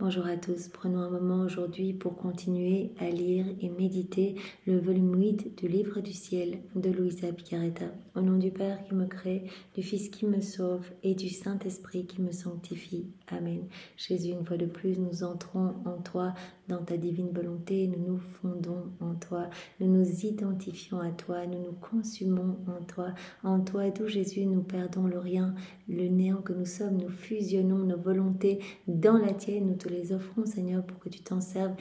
Bonjour à tous, prenons un moment aujourd'hui pour continuer à lire et méditer le volume 8 du Livre du Ciel de Luisa Picaretta. Au nom du Père qui me crée, du Fils qui me sauve et du Saint-Esprit qui me sanctifie. Amen. Jésus, une fois de plus, nous entrons en toi, dans ta divine volonté, nous nous fondons en toi, nous nous identifions à toi, nous nous consumons en toi, d'où Jésus, nous perdons le rien, le néant que nous sommes, nous fusionnons nos volontés dans la tienne, nous te les offrons Seigneur pour que tu t'en serves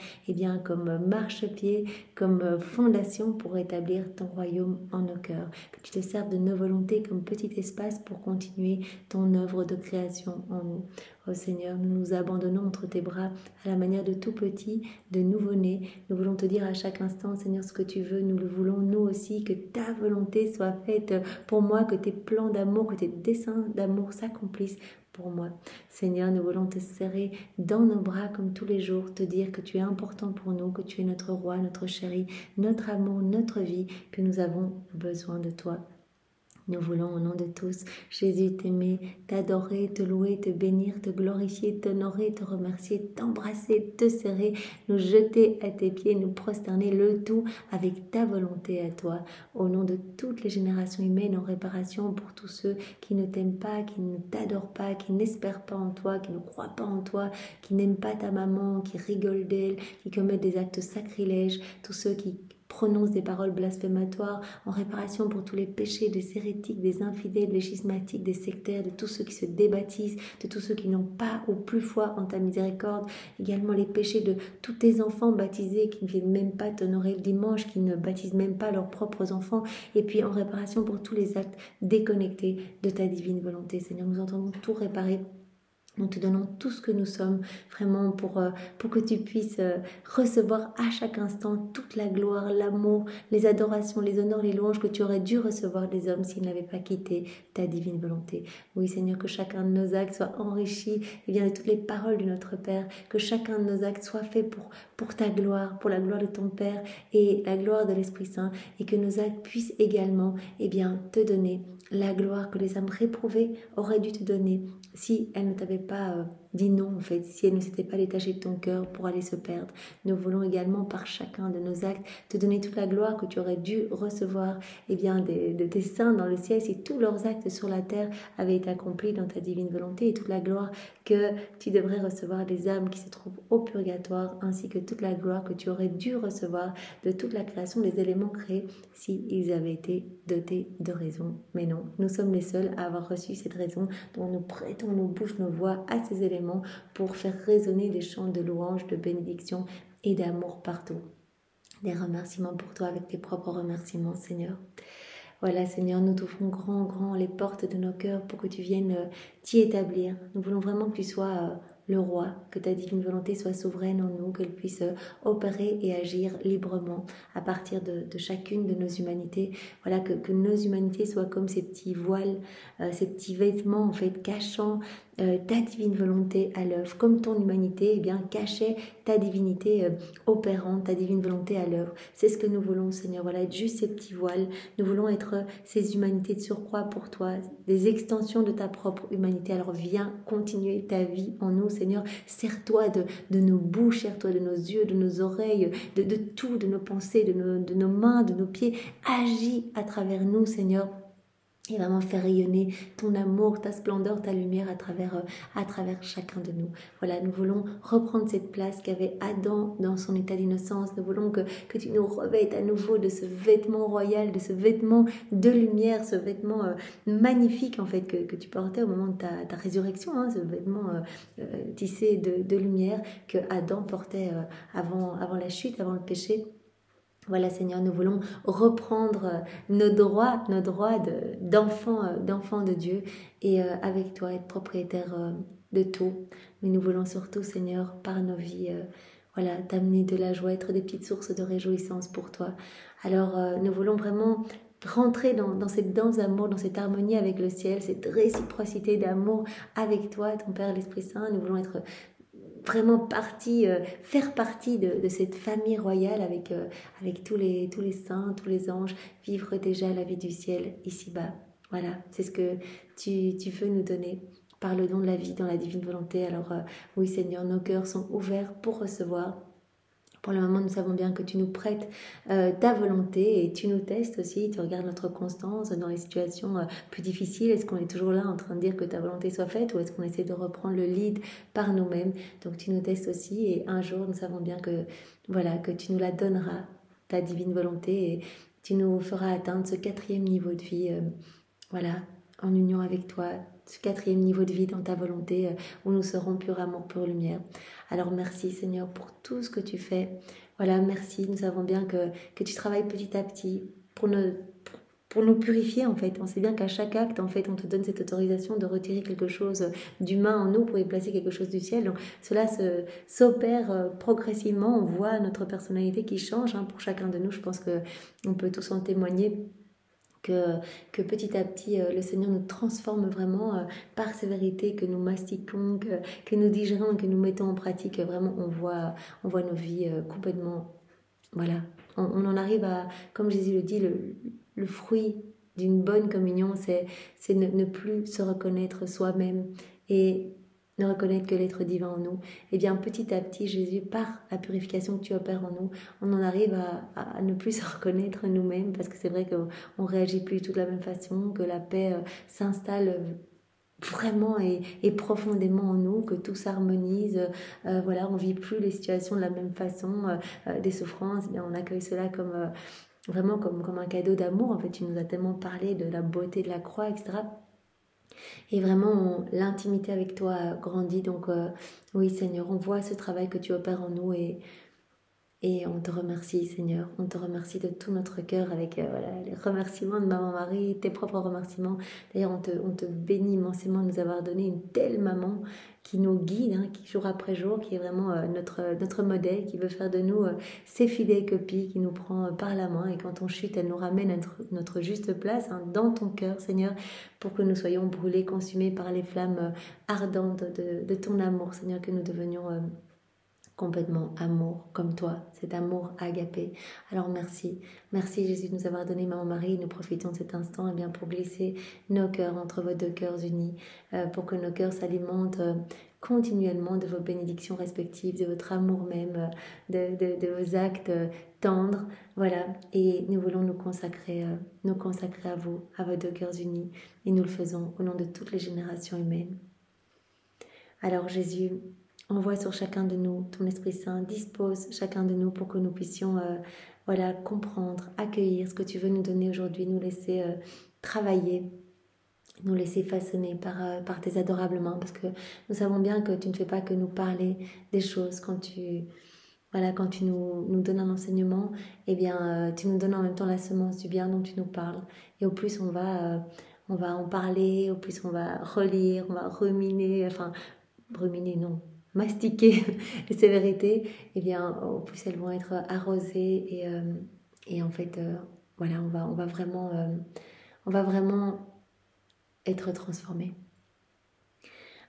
comme marchepied, comme fondation pour établir ton royaume en nos cœurs, que tu te serves de nos volontés comme petit espace pour continuer ton œuvre de création en nous. Oh Seigneur, nous nous abandonnons entre tes bras à la manière de tout petit, de nouveau-né. Nous voulons te dire à chaque instant, Seigneur, ce que tu veux. Nous le voulons, nous aussi, que ta volonté soit faite pour moi, que tes plans d'amour, que tes desseins d'amour s'accomplissent pour moi. Seigneur, nous voulons te serrer dans nos bras comme tous les jours, te dire que tu es important pour nous, que tu es notre roi, notre chéri, notre amour, notre vie, que nous avons besoin de toi. Nous voulons au nom de tous, Jésus, t'aimer, t'adorer, te louer, te bénir, te glorifier, t'honorer, te remercier, t'embrasser, te serrer, nous jeter à tes pieds, nous prosterner, le tout avec ta volonté à toi. Au nom de toutes les générations humaines en réparation pour tous ceux qui ne t'aiment pas, qui ne t'adorent pas, qui n'espèrent pas en toi, qui ne croient pas en toi, qui n'aiment pas ta maman, qui rigolent d'elle, qui commettent des actes sacrilèges, tous ceux qui prononce des paroles blasphématoires, en réparation pour tous les péchés des hérétiques, des infidèles, des schismatiques, des sectaires, de tous ceux qui se débaptisent, de tous ceux qui n'ont pas ou plus foi en ta miséricorde, également les péchés de tous tes enfants baptisés qui ne viennent même pas t'honorer le dimanche, qui ne baptisent même pas leurs propres enfants, et puis en réparation pour tous les actes déconnectés de ta divine volonté. Seigneur, nous entendons tout réparer. Nous te donnons tout ce que nous sommes, vraiment pour que tu puisses recevoir à chaque instant toute la gloire, l'amour, les adorations, les honneurs, les louanges que tu aurais dû recevoir des hommes s'ils n'avaient pas quitté ta divine volonté. Oui Seigneur, que chacun de nos actes soit enrichi de toutes les paroles de notre Père, que chacun de nos actes soit fait pour ta gloire, pour la gloire de ton Père et la gloire de l'Esprit Saint, et que nos actes puissent également te donner la gloire que les âmes réprouvées auraient dû te donner si elles ne t'avaient pas dit non, en fait, si elles ne s'étaient pas détachées de ton cœur pour aller se perdre. Nous voulons également, par chacun de nos actes, te donner toute la gloire que tu aurais dû recevoir de tes saints dans le ciel si tous leurs actes sur la terre avaient été accomplis dans ta divine volonté, et toute la gloire que tu devrais recevoir des âmes qui se trouvent au purgatoire, ainsi que toute la gloire que tu aurais dû recevoir de toute la création des éléments créés si ils avaient été dotés de raison. Mais non, nous sommes les seuls à avoir reçu cette raison, dont nous prêtons nos bouches, nos voix à ces éléments pour faire résonner des chants de louange, de bénédiction et d'amour partout. Des remerciements pour toi avec tes propres remerciements, Seigneur. Voilà, Seigneur, nous t'ouvrons grand les portes de nos cœurs pour que tu viennes t'y établir. Nous voulons vraiment que tu sois le roi, que ta divine volonté soit souveraine en nous, qu'elle puisse opérer et agir librement à partir de chacune de nos humanités. Voilà, que nos humanités soient comme ces petits voiles, ces petits vêtements en fait cachant ta divine volonté à l'œuvre, comme ton humanité cachait ta divinité opérante, ta divine volonté à l'œuvre. C'est ce que nous voulons, Seigneur, voilà, être juste ces petits voiles. Nous voulons être ces humanités de surcroît pour toi, des extensions de ta propre humanité. Alors viens continuer ta vie en nous, Seigneur. Sers-toi de nos bouches, sers-toi de nos yeux, de nos oreilles, de tout, de nos pensées, de nos mains, de nos pieds. Agis à travers nous, Seigneur. Et vraiment faire rayonner ton amour, ta splendeur, ta lumière à travers chacun de nous. Voilà, nous voulons reprendre cette place qu'avait Adam dans son état d'innocence. Nous voulons que tu nous revêtes à nouveau de ce vêtement royal, de ce vêtement de lumière, ce vêtement magnifique en fait que tu portais au moment de ta résurrection, hein, ce vêtement tissé de lumière que Adam portait avant la chute, avant le péché. Voilà Seigneur, nous voulons reprendre nos droits d'enfants de Dieu et avec toi être propriétaire de tout. Mais nous voulons surtout Seigneur, par nos vies, t'amener de la joie, être des petites sources de réjouissance pour toi. Alors nous voulons vraiment rentrer dans cette danse d'amour, dans cette harmonie avec le ciel, cette réciprocité d'amour avec toi, ton Père l'Esprit Saint. Nous voulons être vraiment faire partie de cette famille royale avec tous les saints, tous les anges, vivre déjà la vie du ciel ici-bas. Voilà, c'est ce que tu veux nous donner par le don de la vie dans la divine volonté. Alors oui Seigneur, nos cœurs sont ouverts pour recevoir. Pour le moment, nous savons bien que tu nous prêtes ta volonté et tu nous testes aussi, tu regardes notre constance dans les situations plus difficiles. Est-ce qu'on est toujours là en train de dire que ta volonté soit faite ou est-ce qu'on essaie de reprendre le lead par nous-mêmes? Donc tu nous testes aussi et un jour, nous savons bien que, voilà, que tu nous la donneras, ta divine volonté, et tu nous feras atteindre ce 4e niveau de vie, voilà, en union avec toi, ce 4e niveau de vie dans ta volonté où nous serons pur amour, pure lumière. Alors merci Seigneur pour tout ce que tu fais. Voilà, merci. Nous savons bien que tu travailles petit à petit pour nous purifier en fait. On sait bien qu'à chaque acte, en fait, on te donne cette autorisation de retirer quelque chose d'humain en nous pour y placer quelque chose du ciel. Donc cela s'opère progressivement. On voit notre personnalité qui change pour chacun de nous. Je pense qu'on peut tous en témoigner. Que petit à petit, le Seigneur nous transforme vraiment par ces vérités que nous mastiquons, que nous digérons et que nous mettons en pratique. Vraiment, on voit nos vies complètement... Voilà, on en arrive à, comme Jésus le dit, le fruit d'une bonne communion, c'est ne plus se reconnaître soi-même et ne reconnaître que l'être divin en nous. Et bien petit à petit, Jésus, par la purification que tu opères en nous, on en arrive à ne plus se reconnaître nous-mêmes, parce que c'est vrai qu'on ne réagit plus tout de la même façon, que la paix s'installe vraiment et profondément en nous, que tout s'harmonise, voilà, on ne vit plus les situations de la même façon, des souffrances, eh bien, on accueille cela comme... vraiment comme un cadeau d'amour. En fait, tu nous as tellement parlé de la beauté de la croix, etc. Et vraiment, l'intimité avec toi grandit. Donc, oui, Seigneur, on voit ce travail que tu opères en nous et on te remercie, Seigneur. On te remercie de tout notre cœur avec voilà, les remerciements de Maman Marie, tes propres remerciements. D'ailleurs, on te bénit immensément de nous avoir donné une telle maman qui nous guide, qui jour après jour, qui est vraiment notre modèle, qui veut faire de nous ses fidèles copies, qui nous prend par la main. Et quand on chute, elle nous ramène à notre juste place dans ton cœur, Seigneur, pour que nous soyons brûlés, consumés par les flammes ardentes de ton amour, Seigneur, que nous devenions... complètement amour comme toi, cet amour agapé. Alors merci Jésus de nous avoir donné Maman Marie. Nous profitons de cet instant bien, pour glisser nos cœurs entre vos deux cœurs unis, pour que nos cœurs s'alimentent continuellement de vos bénédictions respectives, de votre amour même, de vos actes tendres. Voilà, et nous voulons nous consacrer à vous, à vos deux cœurs unis, et nous le faisons au nom de toutes les générations humaines. Alors Jésus, envoie sur chacun de nous ton Esprit Saint, dispose chacun de nous pour que nous puissions voilà, comprendre, accueillir ce que tu veux nous donner aujourd'hui, nous laisser travailler, nous laisser façonner par tes adorables mains, parce que nous savons bien que tu ne fais pas que nous parler des choses quand tu nous donnes un enseignement, eh bien, tu nous donnes en même temps la semence du bien dont tu nous parles. Et au plus on va en parler, au plus on va relire, on va ruminer, mastiquer ces vérités, eh bien, au plus elles vont être arrosées et en fait, voilà, on va vraiment être transformés.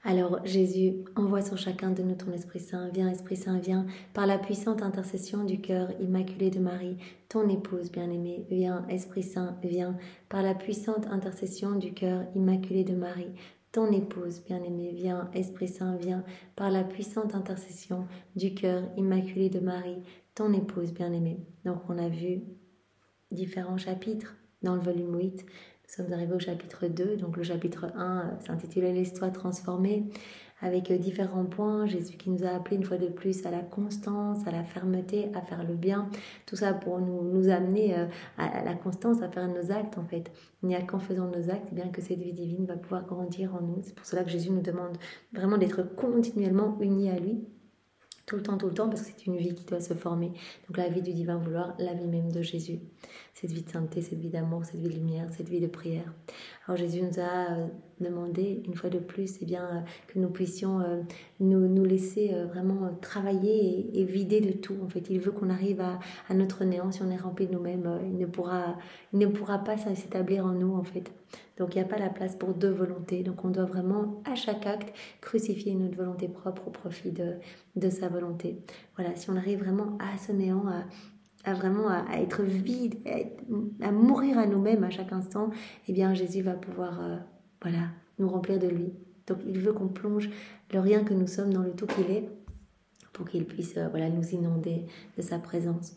Alors Jésus, envoie sur chacun de nous ton Esprit Saint. Viens Esprit Saint, viens par la puissante intercession du cœur immaculé de Marie, ton épouse bien-aimée. Viens Esprit Saint, viens par la puissante intercession du cœur immaculé de Marie, ton épouse bien-aimée. Viens Esprit Saint, viens par la puissante intercession du cœur immaculé de Marie, ton épouse bien-aimée. Donc on a vu différents chapitres dans le volume 8. Nous sommes arrivés au chapitre 2, donc le chapitre 1 s'intitulait « Laisse-toi transformer » avec différents points. Jésus qui nous a appelés une fois de plus à la constance, à la fermeté, à faire le bien. Tout ça pour nous amener à la constance, à faire nos actes en fait. Il n'y a qu'en faisant nos actes, bien que cette vie divine va pouvoir grandir en nous. C'est pour cela que Jésus nous demande vraiment d'être continuellement unis à lui. Tout le temps, parce que c'est une vie qui doit se former. Donc la vie du divin vouloir, la vie même de Jésus. Cette vie de sainteté, cette vie d'amour, cette vie de lumière, cette vie de prière. Alors Jésus nous a demandé, une fois de plus, que nous puissions nous laisser vraiment travailler et vider de tout. En fait, il veut qu'on arrive à notre néant. Si on est rempli de nous-mêmes, il ne pourra pas s'établir en nous, en fait. Donc il n'y a pas la place pour deux volontés. Donc on doit vraiment, à chaque acte, crucifier notre volonté propre au profit de sa volonté. Voilà, si on arrive vraiment à ce néant, à être vide, à mourir à nous-mêmes à chaque instant, eh bien Jésus va pouvoir nous remplir de lui Donc il veut qu'on plonge le rien que nous sommes dans le tout qu'il est, pour qu'il puisse nous inonder de sa présence.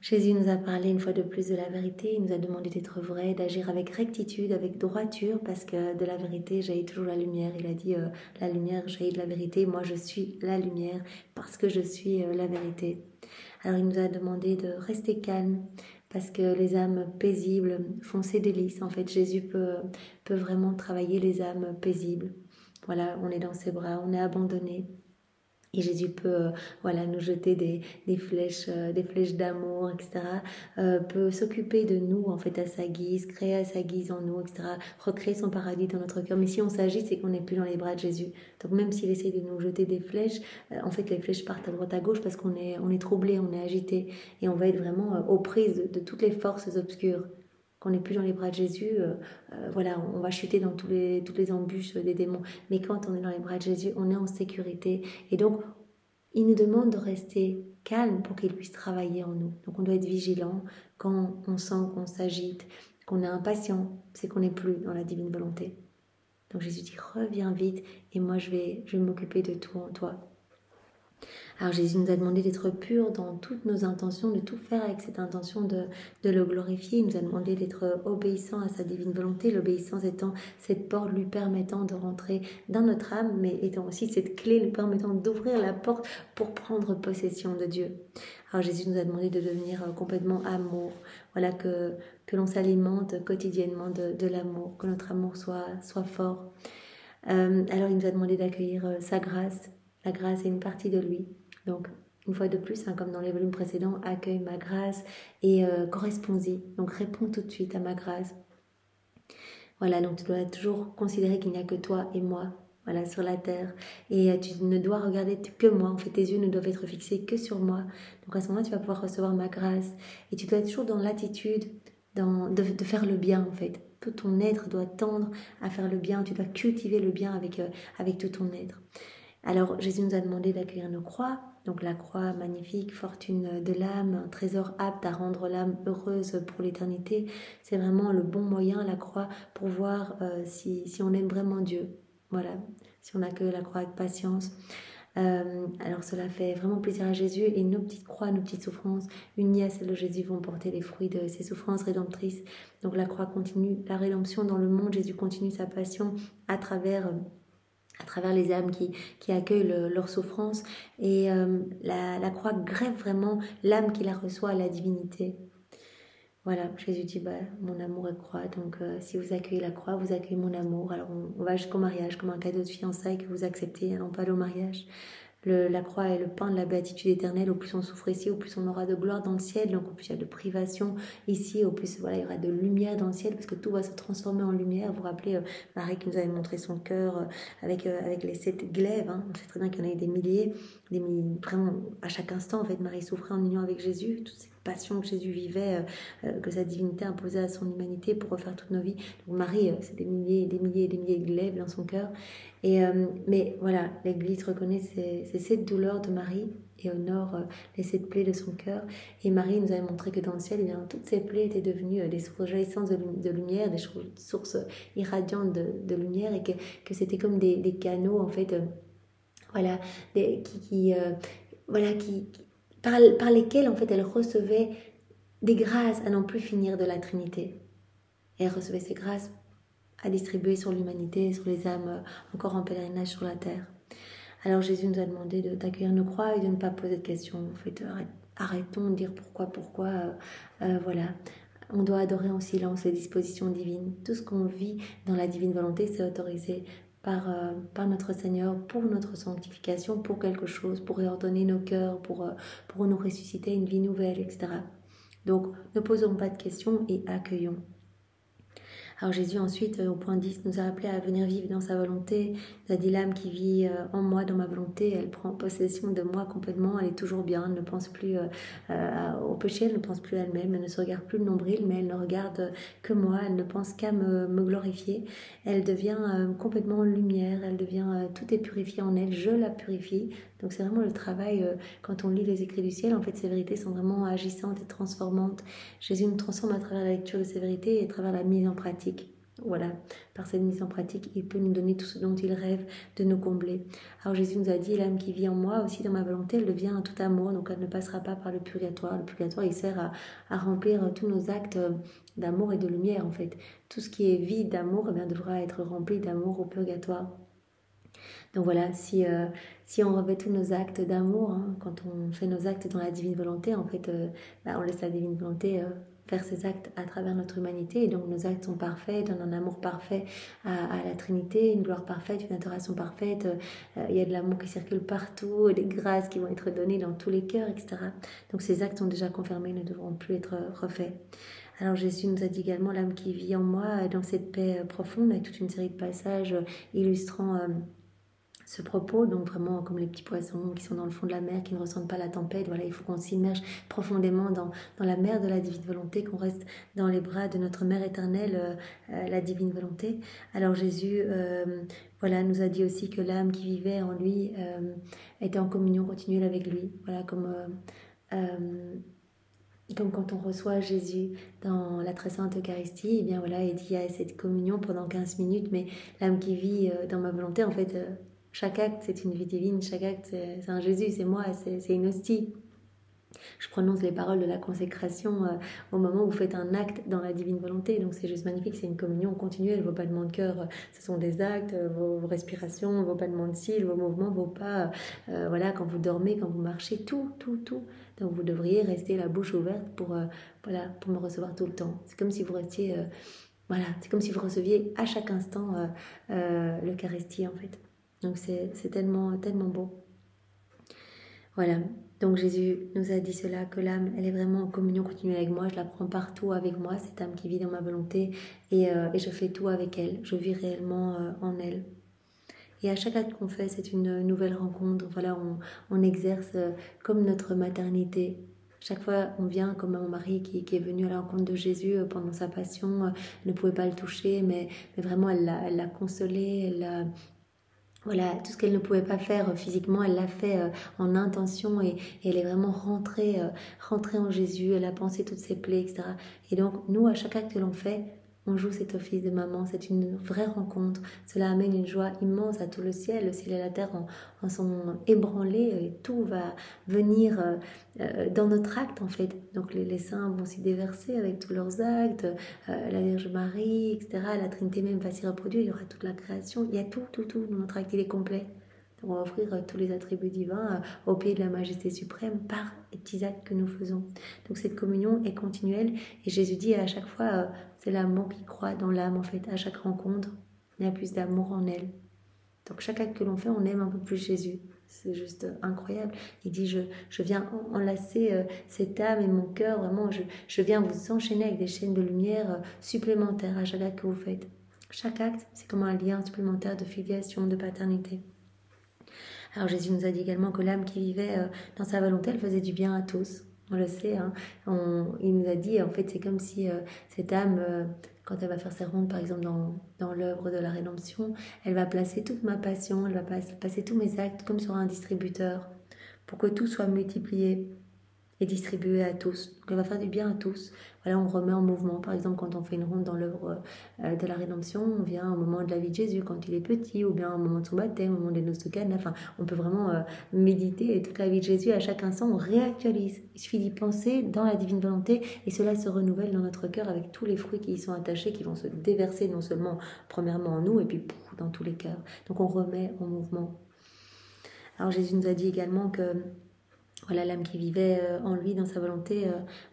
Jésus nous a parlé une fois de plus de la vérité, il nous a demandé d'être vrai, d'agir avec rectitude, avec droiture, parce que de la vérité jaillit toujours la lumière. Il a dit la lumière jaillit de la vérité, moi je suis la lumière parce que je suis la vérité. Alors il nous a demandé de rester calme, parce que les âmes paisibles font ses délices. En fait, Jésus peut vraiment travailler les âmes paisibles. Voilà, on est dans ses bras, on est abandonné. Et Jésus peut nous jeter des flèches d'amour, etc. Peut s'occuper de nous en fait à sa guise, créer à sa guise en nous, etc. Recréer son paradis dans notre cœur. Mais si on s'agite, c'est qu'on n'est plus dans les bras de Jésus. Donc même s'il essaie de nous jeter des flèches, en fait les flèches partent à droite à gauche parce qu'on est troublé, on est agité. Et on va être vraiment aux prises de toutes les forces obscures. Qu'on n'est plus dans les bras de Jésus, on va chuter dans toutes les embûches des démons. Mais quand on est dans les bras de Jésus, on est en sécurité. Et donc, il nous demande de rester calme pour qu'il puisse travailler en nous. Donc, on doit être vigilant quand on sent qu'on s'agite, qu'on est impatient, c'est qu'on n'est plus dans la divine volonté. Donc, Jésus dit, reviens vite et moi, je vais m'occuper de tout en toi. Alors Jésus nous a demandé d'être purs dans toutes nos intentions, de tout faire avec cette intention de le glorifier. Il nous a demandé d'être obéissant à sa divine volonté, l'obéissance étant cette porte lui permettant de rentrer dans notre âme, mais étant aussi cette clé lui permettant d'ouvrir la porte pour prendre possession de Dieu. Alors Jésus nous a demandé de devenir complètement amour, que l'on s'alimente quotidiennement de l'amour, que notre amour soit fort. Alors il nous a demandé d'accueillir sa grâce. La grâce est une partie de lui. Donc, une fois de plus, comme dans les volumes précédents, accueille ma grâce et corresponds-y. Donc, réponds tout de suite à ma grâce. Voilà, donc tu dois toujours considérer qu'il n'y a que toi et moi, sur la terre. Et tu ne dois regarder que moi. En fait, tes yeux ne doivent être fixés que sur moi. Donc, à ce moment-là, tu vas pouvoir recevoir ma grâce. Et tu dois être toujours dans l'attitude de faire le bien, en fait. Tout ton être doit tendre à faire le bien. Tu dois cultiver le bien avec tout ton être. Alors Jésus nous a demandé d'accueillir nos croix, donc la croix magnifique, fortune de l'âme, un trésor apte à rendre l'âme heureuse pour l'éternité. C'est vraiment le bon moyen, la croix, pour voir si on aime vraiment Dieu. Voilà, si on accueille la croix avec patience. Alors cela fait vraiment plaisir à Jésus et nos petites croix, nos petites souffrances, unies à celles de Jésus, vont porter les fruits de ses souffrances rédemptrices. Donc la croix continue la rédemption dans le monde, Jésus continue sa passion à travers les âmes qui accueillent leur souffrance. Et la croix greffe vraiment l'âme qui la reçoit à la divinité. Voilà, Jésus dit, mon amour est croix, donc si vous accueillez la croix, vous accueillez mon amour. Alors on va jusqu'au mariage, comme un cadeau de fiançailles que vous acceptez, non pas au mariage. La croix est le pain de la béatitude éternelle. Au plus on souffre ici, au plus on aura de gloire dans le ciel. Donc au plus il y a de privation ici, au plus il y aura de lumière dans le ciel, parce que tout va se transformer en lumière. Vous vous rappelez Marie qui nous avait montré son cœur avec les 7 glaives. On sait très bien qu'il y en a eu des milliers, vraiment à chaque instant. En fait, Marie souffrait en union avec Jésus. Toute cette passion que Jésus vivait, que sa divinité imposait à son humanité pour refaire toutes nos vies. Donc Marie, c'est des milliers et des milliers et des milliers de glaives dans son cœur. Mais voilà, l'Église reconnaît ces 7 douleurs de Marie et honore les 7 plaies de son cœur. Et Marie nous avait montré que dans le ciel, toutes ces plaies étaient devenues des sources jaillissantes de lumière, des sources irradiantes de lumière, et que c'était comme des canaux, en fait, par lesquels, en fait, elle recevait des grâces à n'en plus finir de la Trinité. Et elle recevait ces grâces à distribuer sur l'humanité, sur les âmes encore en pèlerinage sur la terre. Alors Jésus nous a demandé d'accueillir nos croix et de ne pas poser de questions. En fait, arrêtons de dire pourquoi. On doit adorer en silence les dispositions divines. Tout ce qu'on vit dans la divine volonté, c'est autorisé par notre Seigneur pour notre sanctification, pour quelque chose, pour réordonner nos cœurs, pour nous ressusciter une vie nouvelle, etc. Donc, ne posons pas de questions et accueillons. Alors Jésus ensuite, au point 10, nous a appelés à venir vivre dans sa volonté. Il a dit, l'âme qui vit en moi, dans ma volonté, elle prend possession de moi complètement, elle est toujours bien, elle ne pense plus au péché, elle ne pense plus à elle-même, elle ne se regarde plus le nombril, mais elle ne regarde que moi, elle ne pense qu'à me glorifier. Elle devient complètement lumière, tout est purifié en elle, je la purifie. Donc c'est vraiment le travail, quand on lit les écrits du ciel, en fait ces vérités sont vraiment agissantes et transformantes. Jésus nous transforme à travers la lecture de ces vérités et à travers la mise en pratique. voilà, par cette mise en pratique, il peut nous donner tout ce dont il rêve de nous combler. Alors Jésus nous a dit, l'âme qui vit en moi, aussi dans ma volonté, elle devient un tout amour, donc elle ne passera pas par le purgatoire. Le purgatoire, il sert à remplir tous nos actes d'amour et de lumière, en fait. Tout ce qui est vide d'amour, eh bien, devra être rempli d'amour au purgatoire. Donc voilà, si on revêt tous nos actes d'amour, hein, quand on fait nos actes dans la divine volonté, en fait, on laisse la divine volonté faire ses actes à travers notre humanité. Et donc nos actes sont parfaits, donnent un amour parfait à la Trinité, une gloire parfaite, une adoration parfaite. Il y a de l'amour qui circule partout, des grâces qui vont être données dans tous les cœurs, etc. Donc ces actes sont déjà confirmés, ne devront plus être refaits. Alors Jésus nous a dit également, l'âme qui vit en moi, dans cette paix profonde, avec toute une série de passages illustrant ce propos, donc vraiment comme les petits poissons qui sont dans le fond de la mer, qui ne ressentent pas la tempête. Voilà, il faut qu'on s'immerge profondément dans la mer de la divine volonté, qu'on reste dans les bras de notre Mère éternelle, la divine volonté. Alors Jésus voilà, nous a dit aussi que l'âme qui vivait en lui était en communion continuelle avec lui. Voilà, comme quand on reçoit Jésus dans la très sainte Eucharistie, et bien voilà, il dit, il y a cette communion pendant 15 minutes, mais l'âme qui vit dans ma volonté, en fait, chaque acte, c'est une vie divine, chaque acte, c'est un Jésus, c'est moi, c'est une hostie. Je prononce les paroles de la consécration au moment où vous faites un acte dans la divine volonté. Donc c'est juste magnifique, c'est une communion continuelle. Vos battements de cœur, ce sont des actes, vos respirations, vos battements de cils, vos mouvements, vos pas, voilà, quand vous dormez, quand vous marchez, tout. Donc vous devriez rester la bouche ouverte pour me recevoir tout le temps. C'est comme si vous restiez, voilà, c'est comme si vous receviez à chaque instant l'Eucharistie en fait. Donc c'est tellement beau. Voilà, donc Jésus nous a dit cela, que l'âme, elle est vraiment en communion continue avec moi, je la prends partout avec moi, cette âme qui vit dans ma volonté, et je fais tout avec elle, je vis réellement en elle. Et à chaque acte qu'on fait, c'est une nouvelle rencontre, voilà, on exerce comme notre maternité. Chaque fois, on vient comme mon mari qui est venu à la rencontre de Jésus pendant sa passion, ne pouvait pas le toucher, mais vraiment, elle l'a consolé, voilà, tout ce qu'elle ne pouvait pas faire physiquement, elle l'a fait en intention et elle est vraiment rentrée en Jésus, elle a pensé toutes ses plaies, etc. Et donc, nous, à chaque acte que l'on fait, on joue cet office de maman, c'est une vraie rencontre. Cela amène une joie immense à tout le ciel et la terre en sont ébranlés et tout va venir dans notre acte en fait. Donc les saints vont s'y déverser avec tous leurs actes, la Vierge Marie, etc. La Trinité même va s'y reproduire, il y aura toute la création, il y a tout, notre acte il est complet. Donc on va offrir tous les attributs divins au pied de la majesté suprême par les petits actes que nous faisons. Donc cette communion est continuelle et Jésus dit à chaque fois, c'est l'amour qui croît dans l'âme en fait. À chaque rencontre, il y a plus d'amour en elle. Donc chaque acte que l'on fait, on aime un peu plus Jésus. C'est juste incroyable. Il dit, je viens enlacer cette âme et mon cœur, vraiment, je viens vous enchaîner avec des chaînes de lumière supplémentaires à chaque acte que vous faites. Chaque acte, c'est comme un lien supplémentaire de filiation, de paternité. Alors Jésus nous a dit également que l'âme qui vivait dans sa volonté, elle faisait du bien à tous. On le sait, hein. Il nous a dit, en fait, c'est comme si cette âme, quand elle va faire ses rondes, par exemple, dans l'œuvre de la rédemption, elle va placer toute ma passion, elle va passer tous mes actes comme sur un distributeur, pour que tout soit multiplié et distribué à tous. Donc elle va faire du bien à tous. Voilà, on remet en mouvement. Par exemple, quand on fait une ronde dans l'œuvre de la rédemption, on vient au moment de la vie de Jésus, quand il est petit, ou bien au moment de son baptême, au moment des noces de Cana. Enfin, on peut vraiment méditer toute la vie de Jésus. À chaque instant, on réactualise. Il suffit d'y penser dans la divine volonté, et cela se renouvelle dans notre cœur avec tous les fruits qui y sont attachés, qui vont se déverser non seulement premièrement en nous, et puis dans tous les cœurs. Donc on remet en mouvement. Alors Jésus nous a dit également que voilà, l'âme qui vivait en lui, dans sa volonté,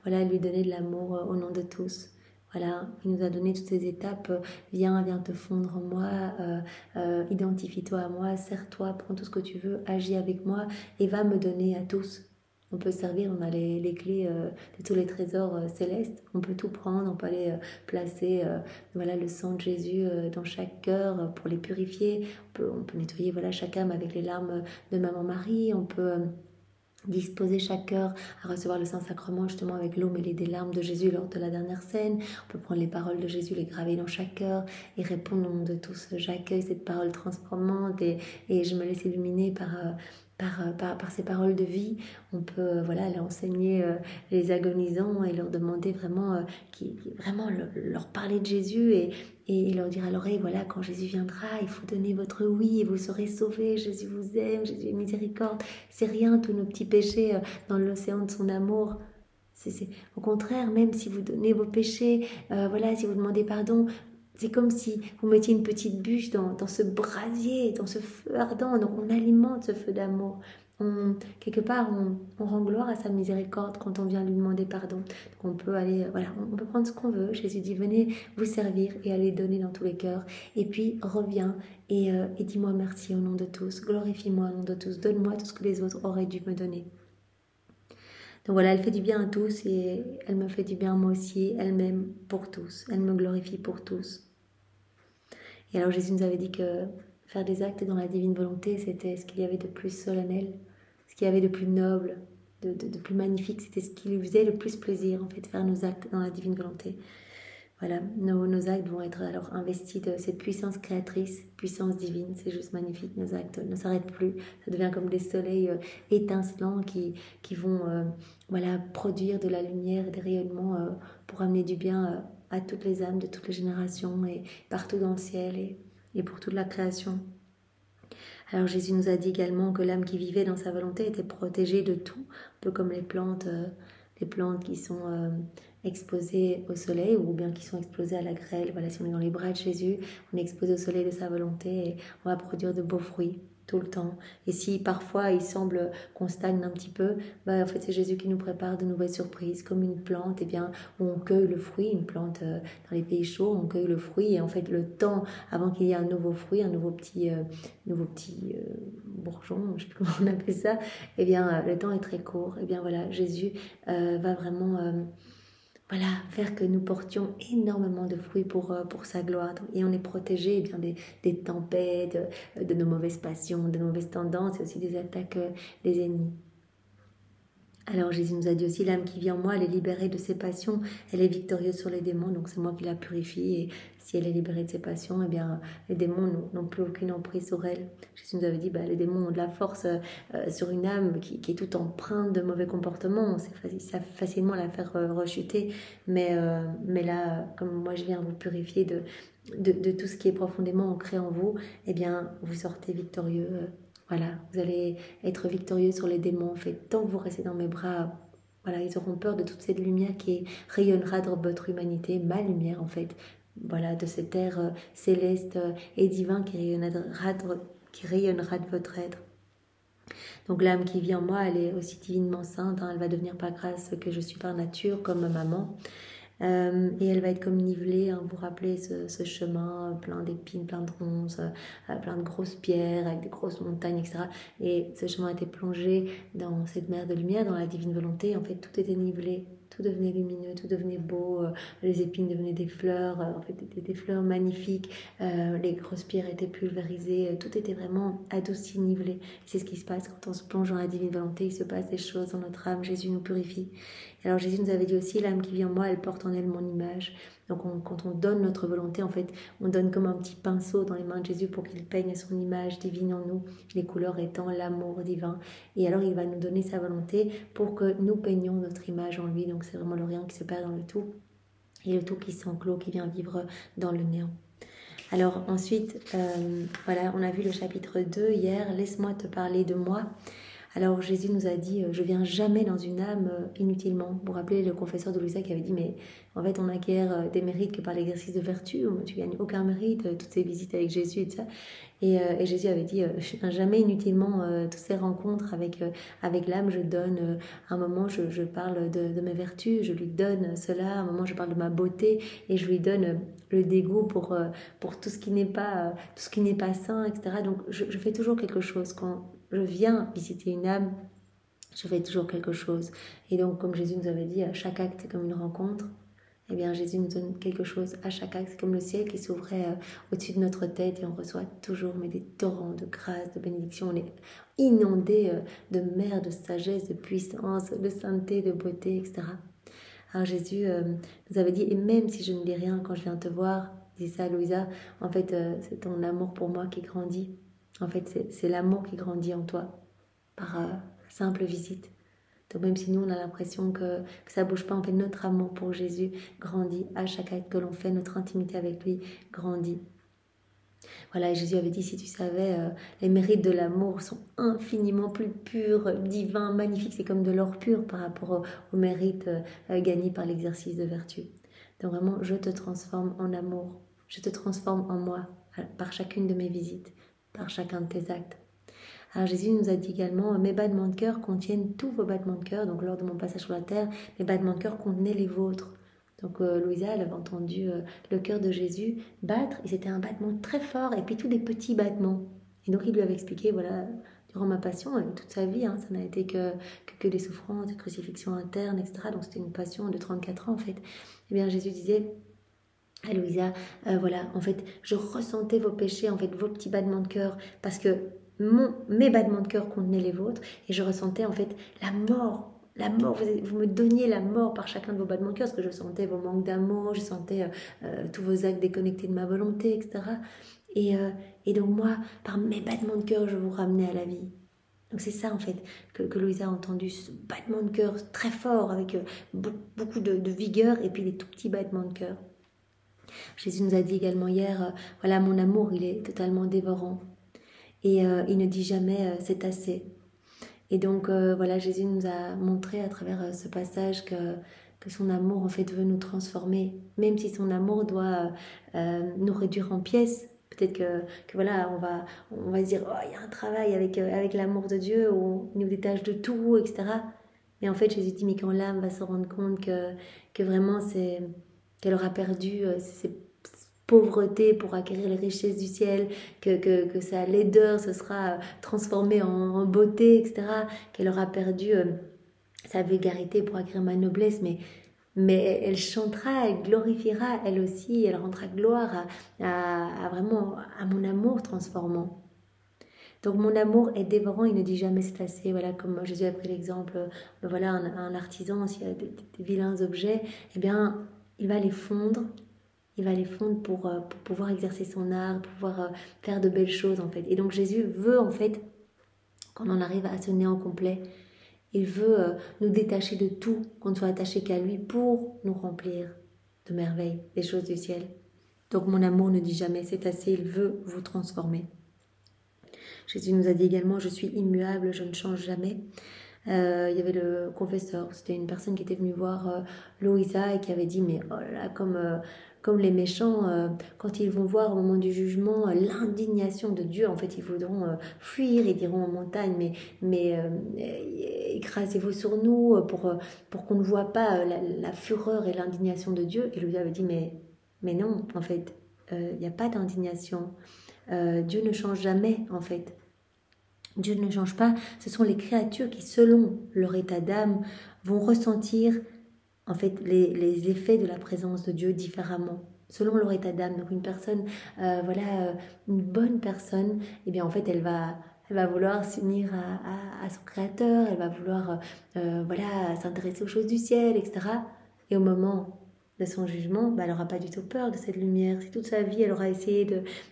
voilà, lui donner de l'amour au nom de tous. Voilà, il nous a donné toutes ces étapes. Viens te fondre en moi, identifie-toi à moi, serre-toi, prends tout ce que tu veux, agis avec moi et va me donner à tous. On peut servir, on a les clés de tous les trésors célestes. On peut tout prendre, on peut aller placer voilà, le sang de Jésus dans chaque cœur pour les purifier. On peut nettoyer voilà, chaque âme avec les larmes de Maman Marie. On peut disposer chaque cœur à recevoir le Saint-Sacrement justement avec l'eau mêlée des larmes de Jésus lors de la dernière scène. On peut prendre les paroles de Jésus, les graver dans chaque cœur et répondre au nom de tous. J'accueille cette parole transformante et je me laisse illuminer par ces paroles de vie, on peut voilà, leur enseigner les agonisants et leur demander vraiment, vraiment leur parler de Jésus et leur dire à l'oreille, voilà, quand Jésus viendra, il faut donner votre oui et vous serez sauvés, Jésus vous aime, Jésus est miséricorde. C'est rien, tous nos petits péchés dans l'océan de son amour. Au contraire, même si vous donnez vos péchés, voilà, si vous demandez pardon, c'est comme si vous mettiez une petite bûche dans ce brasier, dans ce feu ardent. Donc on alimente ce feu d'amour. Quelque part, on rend gloire à sa miséricorde quand on vient lui demander pardon. Donc on peut aller, voilà, on peut prendre ce qu'on veut. Jésus dit, venez vous servir et aller donner dans tous les cœurs. Et puis reviens et dis-moi merci au nom de tous. Glorifie-moi au nom de tous. Donne-moi tout ce que les autres auraient dû me donner. Donc voilà, elle fait du bien à tous et elle me fait du bien moi aussi. Elle m'aime pour tous. Elle me glorifie pour tous. Et alors Jésus nous avait dit que faire des actes dans la divine volonté, c'était ce qu'il y avait de plus solennel, ce qu'il y avait de plus noble, de plus magnifique. C'était ce qui lui faisait le plus plaisir, en fait, faire nos actes dans la divine volonté. Voilà, nos actes vont être alors investis de cette puissance créatrice, puissance divine. C'est juste magnifique, nos actes ne s'arrêtent plus. Ça devient comme des soleils étincelants qui vont voilà, produire de la lumière, des rayonnements pour amener du bien à toutes les âmes de toutes les générations et partout dans le ciel et pour toute la création. Alors Jésus nous a dit également que l'âme qui vivait dans sa volonté était protégée de tout, un peu comme les plantes qui sont exposées au soleil ou bien qui sont exposées à la grêle. Voilà, si on est dans les bras de Jésus, on est exposé au soleil de sa volonté et on va produire de beaux fruits tout le temps. Et si parfois il semble qu'on stagne un petit peu, en fait c'est Jésus qui nous prépare de nouvelles surprises, comme une plante où on cueille le fruit, une plante dans les pays chauds, on cueille le fruit et en fait le temps avant qu'il y ait un nouveau fruit, un nouveau petit bourgeon, je ne sais plus comment on appelle ça, le temps est très court. Voilà, Jésus va vraiment voilà, faire que nous portions énormément de fruits pour sa gloire. Et on est protégé des tempêtes, de nos mauvaises passions, de nos mauvaises tendances et aussi des attaques des ennemis. Alors Jésus nous a dit aussi, l'âme qui vit en moi, elle est libérée de ses passions, elle est victorieuse sur les démons, donc c'est moi qui la purifie et si elle est libérée de ses passions, les démons n'ont plus aucune emprise sur elle. Jésus nous avait dit, les démons ont de la force sur une âme qui est toute empreinte de mauvais comportements, c'est facilement la faire rechuter, mais là, comme moi je viens vous purifier de tout ce qui est profondément ancré en vous, vous sortez victorieux. Voilà, vous allez être victorieux sur les démons. En fait, tant que vous restez dans mes bras, voilà, ils auront peur de toute cette lumière qui rayonnera dans votre humanité, ma lumière en fait. Voilà, de cet air céleste et divin qui rayonnera de votre être. Donc l'âme qui vit en moi, elle est aussi divinement sainte. Elle va devenir par grâce que je suis par nature, comme maman. Et elle va être comme nivelée, vous vous rappelez ce chemin plein d'épines, plein de ronces, plein de grosses pierres avec des grosses montagnes, etc. Et ce chemin était plongé dans cette mer de lumière, dans la divine volonté. En fait, tout était nivelé, tout devenait lumineux, tout devenait beau, les épines devenaient des fleurs, en fait, des fleurs magnifiques, les grosses pierres étaient pulvérisées, tout était vraiment adouci, nivelé. C'est ce qui se passe quand on se plonge dans la divine volonté, il se passe des choses dans notre âme, Jésus nous purifie. Alors Jésus nous avait dit aussi, l'âme qui vit en moi, elle porte en elle mon image. Donc quand on donne notre volonté, en fait, on donne comme un petit pinceau dans les mains de Jésus pour qu'il peigne son image divine en nous, les couleurs étant l'amour divin. Et alors il va nous donner sa volonté pour que nous peignions notre image en lui. Donc c'est vraiment le rien qui se perd dans le tout et le tout qui s'enclôt, qui vient vivre dans le néant. Alors ensuite, voilà, on a vu le chapitre 2 hier, laisse-moi te parler de moi. Alors Jésus nous a dit, je viens jamais dans une âme inutilement. Vous vous rappelez le confesseur de Louisa qui avait dit, mais en fait on n'acquiert des mérites que par l'exercice de vertu, tu gagnes aucun mérite, toutes ces visites avec Jésus et tout ça. Et Jésus avait dit, je viens jamais inutilement, toutes ces rencontres avec l'âme, je donne, un moment je parle de mes vertus, je lui donne cela, un moment je parle de ma beauté et je lui donne le dégoût pour tout ce qui n'est pas sain, etc. Donc je fais toujours quelque chose quand je viens visiter une âme, je fais toujours quelque chose. Et donc, comme Jésus nous avait dit, à chaque acte c'est comme une rencontre, Jésus nous donne quelque chose à chaque acte. C'est comme le ciel qui s'ouvrait au-dessus de notre tête et on reçoit toujours des torrents de grâce, de bénédiction. On est inondé de mer, de sagesse, de puissance, de sainteté, de beauté, etc. Alors Jésus nous avait dit, et même si je ne dis rien quand je viens te voir, dit ça à Louisa, en fait c'est ton amour pour moi qui grandit. En fait, c'est l'amour qui grandit en toi. par simple visite. Donc même si nous on a l'impression que ça bouge pas, en fait notre amour pour Jésus grandit à chaque acte que l'on fait, notre intimité avec lui grandit. Voilà, et Jésus avait dit, si tu savais, les mérites de l'amour sont infiniment plus purs, divins, magnifiques, c'est comme de l'or pur par rapport aux mérites gagnés par l'exercice de vertu. Donc vraiment, je te transforme en amour, je te transforme en moi, par chacune de mes visites, par chacun de tes actes. Alors Jésus nous a dit également, mes battements de cœur contiennent tous vos battements de cœur. Donc lors de mon passage sur la terre, mes battements de cœur contenaient les vôtres. Donc Louisa, elle avait entendu le cœur de Jésus battre, et c'était un battement très fort, et puis tous des petits battements. Et donc il lui avait expliqué, voilà, durant ma passion, toute sa vie, ça n'a été que des souffrances, des crucifixions internes, etc. Donc c'était une passion de 34 ans en fait. Et bien Jésus disait à Louisa, voilà, en fait, je ressentais vos péchés, en fait, vos petits battements de cœur, parce que mes battements de cœur contenaient les vôtres, et je ressentais en fait la mort, vous me donniez la mort par chacun de vos battements de cœur, parce que je sentais vos manques d'amour, je sentais tous vos actes déconnectés de ma volonté, etc. Et donc moi, par mes battements de cœur, je vous ramenais à la vie. Donc c'est ça en fait que Louisa a entendu, ce battement de cœur très fort, avec beaucoup de vigueur, et puis des tout petits battements de cœur. Jésus nous a dit également hier, voilà, mon amour, il est totalement dévorant. Et il ne dit jamais c'est assez. Et donc voilà, Jésus nous a montré à travers ce passage que son amour en fait veut nous transformer, même si son amour doit nous réduire en pièces. Peut-être que voilà, on va se dire, oh, il y a un travail avec l'amour de Dieu, où il nous détache de tout, etc. Mais en fait, Jésus dit, mais quand l'âme va se rendre compte que vraiment qu'elle aura perdu ses pauvreté pour acquérir les richesses du ciel, que sa laideur se sera transformée en beauté, etc., qu'elle aura perdu sa vulgarité pour acquérir ma noblesse, mais elle chantera, elle glorifiera elle aussi, elle rendra gloire à vraiment à mon amour transformant. Donc mon amour est dévorant, il ne dit jamais c'est assez. Voilà, comme Jésus a pris l'exemple, voilà, un artisan, s'il y a des vilains objets, eh bien, il va les fondre. Il va les fondre pour pouvoir exercer son art, pour pouvoir faire de belles choses en fait. Et donc Jésus veut en fait qu'on en arrive à ce néant complet. Il veut nous détacher de tout, qu'on ne soit attaché qu'à lui pour nous remplir de merveilles, des choses du ciel. Donc mon amour ne dit jamais c'est assez, il veut vous transformer. Jésus nous a dit également, je suis immuable, je ne change jamais. Il y avait le confesseur, c'était une personne qui était venue voir Louisa et qui avait dit, mais oh là, comme les méchants, quand ils vont voir au moment du jugement l'indignation de Dieu, en fait ils voudront fuir, ils diront en montagne, mais écrasez-vous sur nous pour qu'on ne voit pas la fureur et l'indignation de Dieu. Et Louisa avait dit, mais non, en fait, il n'y a pas d'indignation. Dieu ne change jamais, en fait. Dieu ne change pas, ce sont les créatures qui, selon leur état d'âme, vont ressentir en fait les effets de la présence de Dieu différemment, selon leur état d'âme. Donc une personne, une bonne personne, eh bien en fait elle va vouloir s'unir à son Créateur, elle va vouloir s'intéresser aux choses du ciel, etc. Et au moment de son jugement, elle n'aura pas du tout peur de cette lumière. Si toute sa vie, elle aura essayé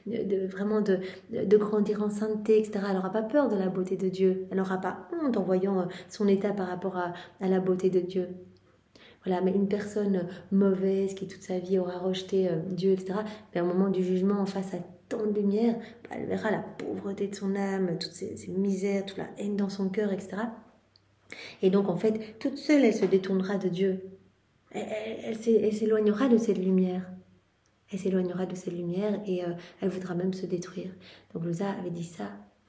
de grandir en sainteté, etc., elle n'aura pas peur de la beauté de Dieu. Elle n'aura pas honte en voyant son état par rapport à la beauté de Dieu. Voilà, mais une personne mauvaise qui toute sa vie aura rejeté Dieu, etc., au moment du jugement, face à tant de lumière, elle verra la pauvreté de son âme, toutes ses misères, toute la haine dans son cœur, etc. Et donc, en fait, toute seule, elle se détournera de Dieu. Elle s'éloignera de cette lumière. Elle s'éloignera de cette lumière et elle voudra même se détruire. Donc Louisa avait dit ça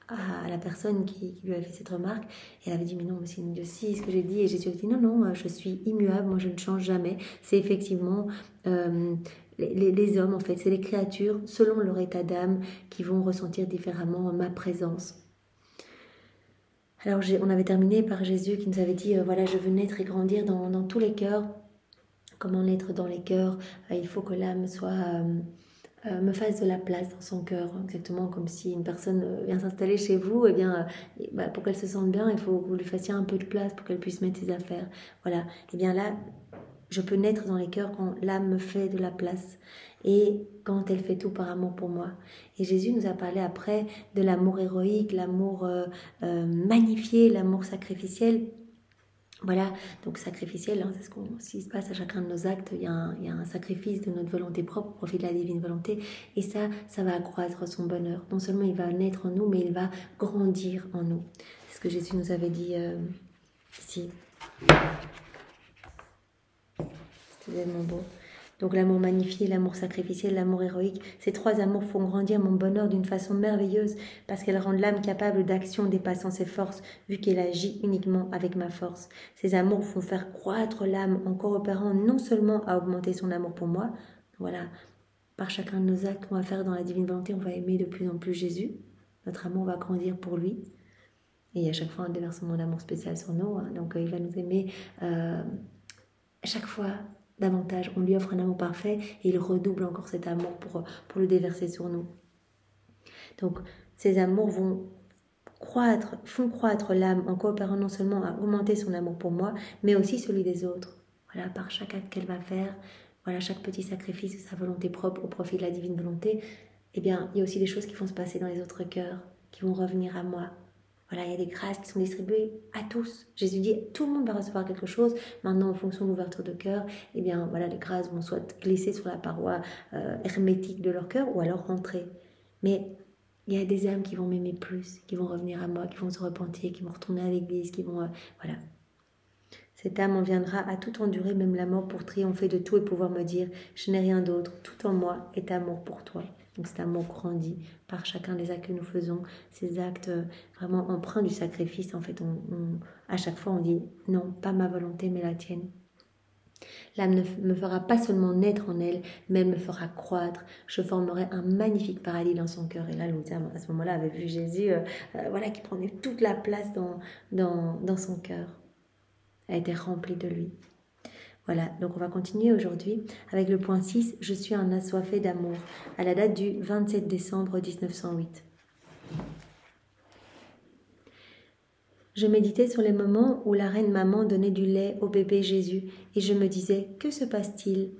à la personne qui lui avait fait cette remarque. Et elle avait dit, mais non, c'est une idiotie ce que j'ai dit. Et Jésus a dit, non, je suis immuable, moi je ne change jamais. C'est effectivement les hommes, en fait, c'est les créatures, selon leur état d'âme, qui vont ressentir différemment ma présence. Alors on avait terminé par Jésus qui nous avait dit, voilà, je veux naître et grandir dans tous les cœurs. Comment naître dans les cœurs? Il faut que l'âme me fasse de la place dans son cœur, exactement comme si une personne vient s'installer chez vous, et bien, pour qu'elle se sente bien, il faut que vous lui fassiez un peu de place pour qu'elle puisse mettre ses affaires. Voilà, et bien là, je peux naître dans les cœurs quand l'âme me fait de la place et quand elle fait tout par amour pour moi. Et Jésus nous a parlé après de l'amour héroïque, l'amour magnifié, l'amour sacrificiel. Voilà, donc sacrificiel, hein, c'est ce qui se passe à chacun de nos actes. Il y a un sacrifice de notre volonté propre au profit de la divine volonté. Et ça va accroître son bonheur. Non seulement il va naître en nous, mais il va grandir en nous. C'est ce que Jésus nous avait dit ici. C'était tellement beau. Donc l'amour magnifié, l'amour sacrificiel, l'amour héroïque, ces trois amours font grandir mon bonheur d'une façon merveilleuse parce qu'elles rendent l'âme capable d'actions dépassant ses forces vu qu'elle agit uniquement avec ma force. Ces amours font faire croître l'âme en coopérant non seulement à augmenter son amour pour moi, voilà, par chacun de nos actes qu'on va faire dans la divine volonté, on va aimer de plus en plus Jésus, notre amour va grandir pour lui et il y a à chaque fois un déversement d'amour spécial sur nous, hein, donc il va nous aimer à chaque fois davantage, on lui offre un amour parfait et il redouble encore cet amour pour le déverser sur nous. Donc ces amours font croître l'âme en coopérant non seulement à augmenter son amour pour moi, mais aussi celui des autres. Voilà, par chaque acte qu'elle va faire, voilà, chaque petit sacrifice de sa volonté propre au profit de la divine volonté, eh bien, il y a aussi des choses qui vont se passer dans les autres cœurs, qui vont revenir à moi. Voilà, il y a des grâces qui sont distribuées à tous. Jésus dit, tout le monde va recevoir quelque chose. Maintenant, en fonction de l'ouverture de cœur, eh bien, voilà, les grâces vont soit glisser sur la paroi hermétique de leur cœur ou alors rentrer. Mais il y a des âmes qui vont m'aimer plus, qui vont revenir à moi, qui vont se repentir, qui vont retourner à l'église, qui vont... voilà. Cette âme en viendra à tout endurer, même la mort, pour triompher de tout et pouvoir me dire, je n'ai rien d'autre, tout en moi est amour pour toi. Donc cet amour grandit par chacun des actes que nous faisons, ces actes vraiment empreints du sacrifice. En fait, à chaque fois on dit non, pas ma volonté mais la tienne. L'âme ne me fera pas seulement naître en elle, mais elle me fera croître. Je formerai un magnifique paradis dans son cœur. Et là, Louisa, à ce moment-là, avait vu Jésus voilà, qui prenait toute la place dans son cœur. Elle était remplie de lui. Voilà, donc on va continuer aujourd'hui avec le point 6, je suis un assoiffé d'amour, à la date du 27 décembre 1908. Je méditais sur les moments où la reine maman donnait du lait au bébé Jésus et je me disais, que se passe-t-il?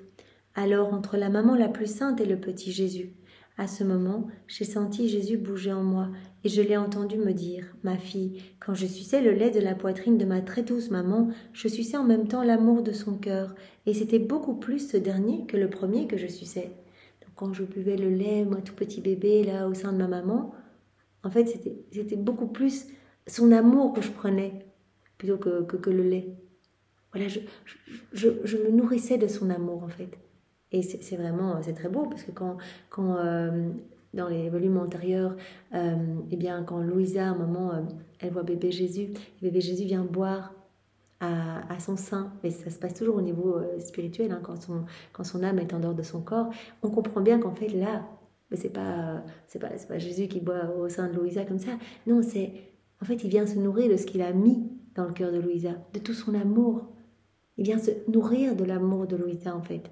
Alors entre la maman la plus sainte et le petit Jésus. À ce moment, j'ai senti Jésus bouger en moi et je l'ai entendu me dire, ma fille, quand je suçais le lait de la poitrine de ma très douce maman, je suçais en même temps l'amour de son cœur et c'était beaucoup plus ce dernier que le premier que je suçais. Donc quand je buvais le lait, moi tout petit bébé là au sein de ma maman, en fait c'était beaucoup plus son amour que je prenais plutôt que le lait. Voilà, je me nourrissais de son amour en fait. Et c'est vraiment, c'est très beau parce que quand dans les volumes antérieurs, eh bien, quand Louisa, à un moment, elle voit bébé Jésus vient boire à son sein, mais ça se passe toujours au niveau spirituel, hein, quand son âme est en dehors de son corps, on comprend bien qu'en fait là, mais c'est pas Jésus qui boit au sein de Louisa comme ça, non, en fait il vient se nourrir de ce qu'il a mis dans le cœur de Louisa, de tout son amour, il vient se nourrir de l'amour de Louisa en fait.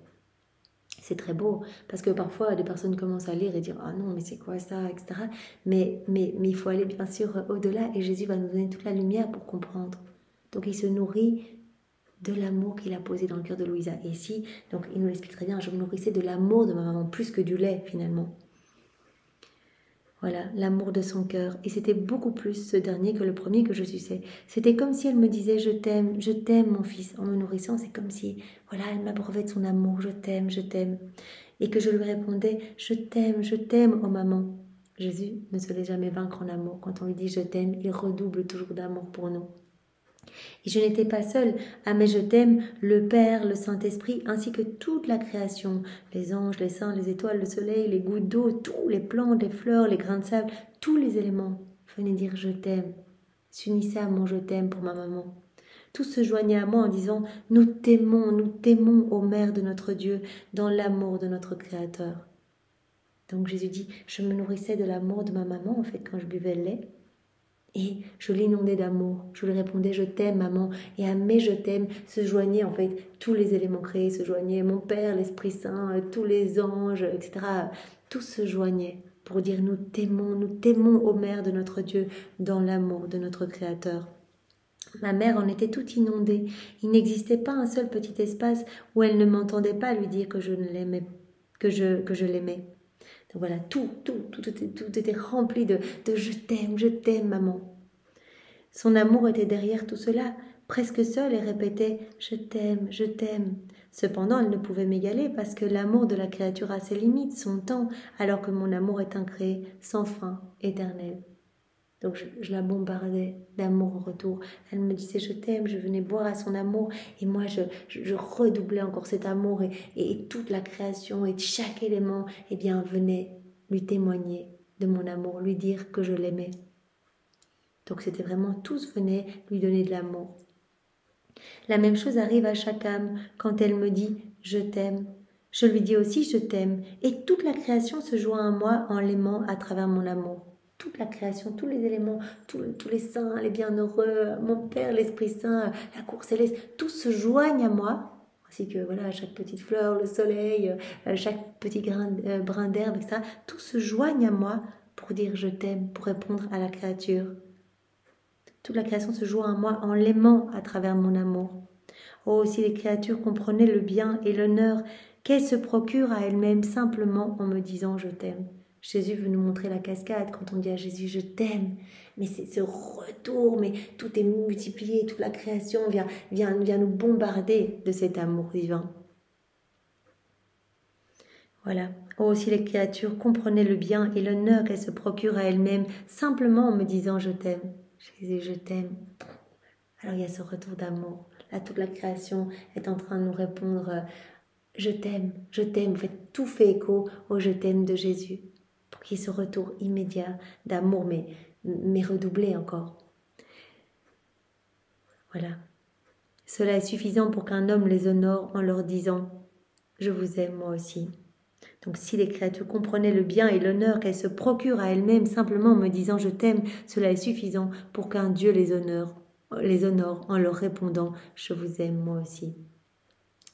C'est très beau, parce que parfois des personnes commencent à lire et dire « Ah non, mais c'est quoi ça ?» etc. Mais il faut aller bien sûr au-delà et Jésus va nous donner toute la lumière pour comprendre. Donc il se nourrit de l'amour qu'il a posé dans le cœur de Louisa. Et ici, donc il nous l'explique très bien, je me nourrissais de l'amour de ma maman, plus que du lait finalement. Voilà, l'amour de son cœur. Et c'était beaucoup plus ce dernier que le premier que je suçais. C'était comme si elle me disait « je t'aime mon fils ». En me nourrissant, c'est comme si, voilà, elle m'abreuvait de son amour, je t'aime, je t'aime. Et que je lui répondais « je t'aime, oh maman ». Jésus ne se laisse jamais vaincre en amour. Quand on lui dit « je t'aime », il redouble toujours d'amour pour nous. Et je n'étais pas seule, mais je t'aime, le Père, le Saint-Esprit, ainsi que toute la création, les anges, les saints, les étoiles, le soleil, les gouttes d'eau, tous les plantes, les fleurs, les grains de sable, tous les éléments. Venez dire je t'aime, s'unissaient à mon je t'aime pour ma maman. Tous se joignaient à moi en disant nous t'aimons, ô Mère de notre Dieu, dans l'amour de notre Créateur. Donc Jésus dit, je me nourrissais de l'amour de ma maman en fait quand je buvais le lait. Et je l'inondais d'amour, je lui répondais je t'aime maman, et à mes je t'aime se joignaient en fait tous les éléments créés, se joignaient mon Père, l'Esprit Saint, tous les anges, etc. Tous se joignaient pour dire nous t'aimons ô Mère de notre Dieu dans l'amour de notre Créateur. Ma mère en était toute inondée. Il n'existait pas un seul petit espace où elle ne m'entendait pas lui dire que je l'aimais, que je l'aimais. Donc voilà, tout était rempli de je t'aime, maman. Son amour était derrière tout cela, presque seule, et répétait je t'aime, je t'aime. Cependant, elle ne pouvait m'égaler parce que l'amour de la créature a ses limites, son temps, alors que mon amour est incréé, sans fin, éternel. Donc je la bombardais d'amour en retour. Elle me disait je t'aime, je venais boire à son amour et moi je redoublais encore cet amour et toute la création et chaque élément venait lui témoigner de mon amour, lui dire que je l'aimais. Donc c'était vraiment tous venaient lui donner de l'amour. La même chose arrive à chaque âme quand elle me dit je t'aime. Je lui dis aussi je t'aime et toute la création se joint à moi en l'aimant à travers mon amour. Toute la création, tous les éléments, tous les saints, les bienheureux, mon Père, l'Esprit Saint, la cour céleste, tous se joignent à moi, ainsi que voilà, chaque petite fleur, le soleil, chaque petit brin d'herbe, etc. Tous se joignent à moi pour dire je t'aime, pour répondre à la créature. Toute la création se joint à moi en l'aimant à travers mon amour. Oh, si les créatures comprenaient le bien et l'honneur qu'elles se procurent à elles-mêmes simplement en me disant je t'aime. Jésus veut nous montrer la cascade quand on dit à Jésus je t'aime. Mais c'est ce retour, mais tout est multiplié, toute la création vient nous bombarder de cet amour divin. Voilà. Oh, si les créatures comprenaient le bien et l'honneur qu'elles se procurent à elles-mêmes simplement en me disant je t'aime. Jésus, je t'aime. Alors il y a ce retour d'amour. Là, toute la création est en train de nous répondre je t'aime, je t'aime. En fait, tout fait écho au je t'aime de Jésus. Pour qu'il y ait ce retour immédiat d'amour, mais redoublé encore. Voilà. Cela est suffisant pour qu'un homme les honore en leur disant je vous aime moi aussi. Donc si les créatures comprenaient le bien et l'honneur qu'elles se procurent à elles-mêmes simplement en me disant je t'aime, cela est suffisant pour qu'un Dieu les honore en leur répondant je vous aime moi aussi.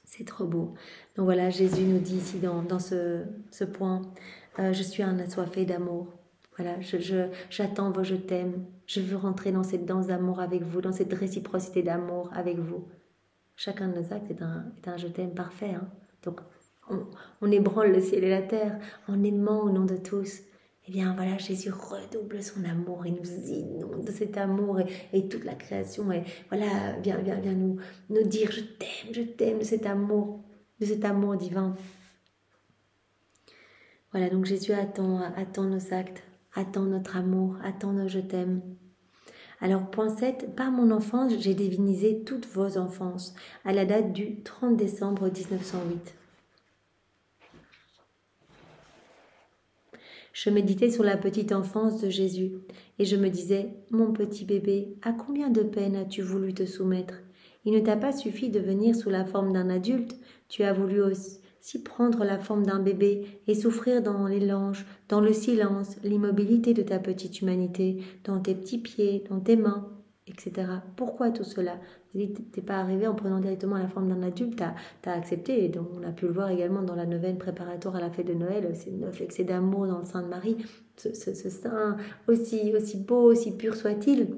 C'est trop beau. Donc voilà, Jésus nous dit ici dans ce point, je suis un assoiffé d'amour. Voilà, j'attends vos je t'aime. Je veux rentrer dans cette danse d'amour avec vous, dans cette réciprocité d'amour avec vous. Chacun de nos actes est un je t'aime parfait. Hein. Donc on ébranle le ciel et la terre en aimant au nom de tous. Eh bien voilà, Jésus redouble son amour et nous inonde de cet amour et toute la création et voilà, vient nous dire je t'aime de cet amour divin. Voilà, donc Jésus attend nos actes, attend notre amour, attend nos je t'aime. Alors, point 7, par mon enfance, j'ai divinisé toutes vos enfances, à la date du 30 décembre 1908. Je méditais sur la petite enfance de Jésus et je me disais, mon petit bébé, à combien de peines as-tu voulu te soumettre? Il ne t'a pas suffi de venir sous la forme d'un adulte, tu as voulu aussi prendre la forme d'un bébé et souffrir dans les langes, dans le silence, l'immobilité de ta petite humanité, dans tes petits pieds, dans tes mains, etc. Pourquoi tout cela? Tu n'es pas arrivé en prenant directement la forme d'un adulte, tu as accepté, et donc on a pu le voir également dans la neuvaine préparatoire à la fête de Noël, c'est 9 excès d'amour dans le sein de Marie, ce sein aussi beau, aussi pur soit-il,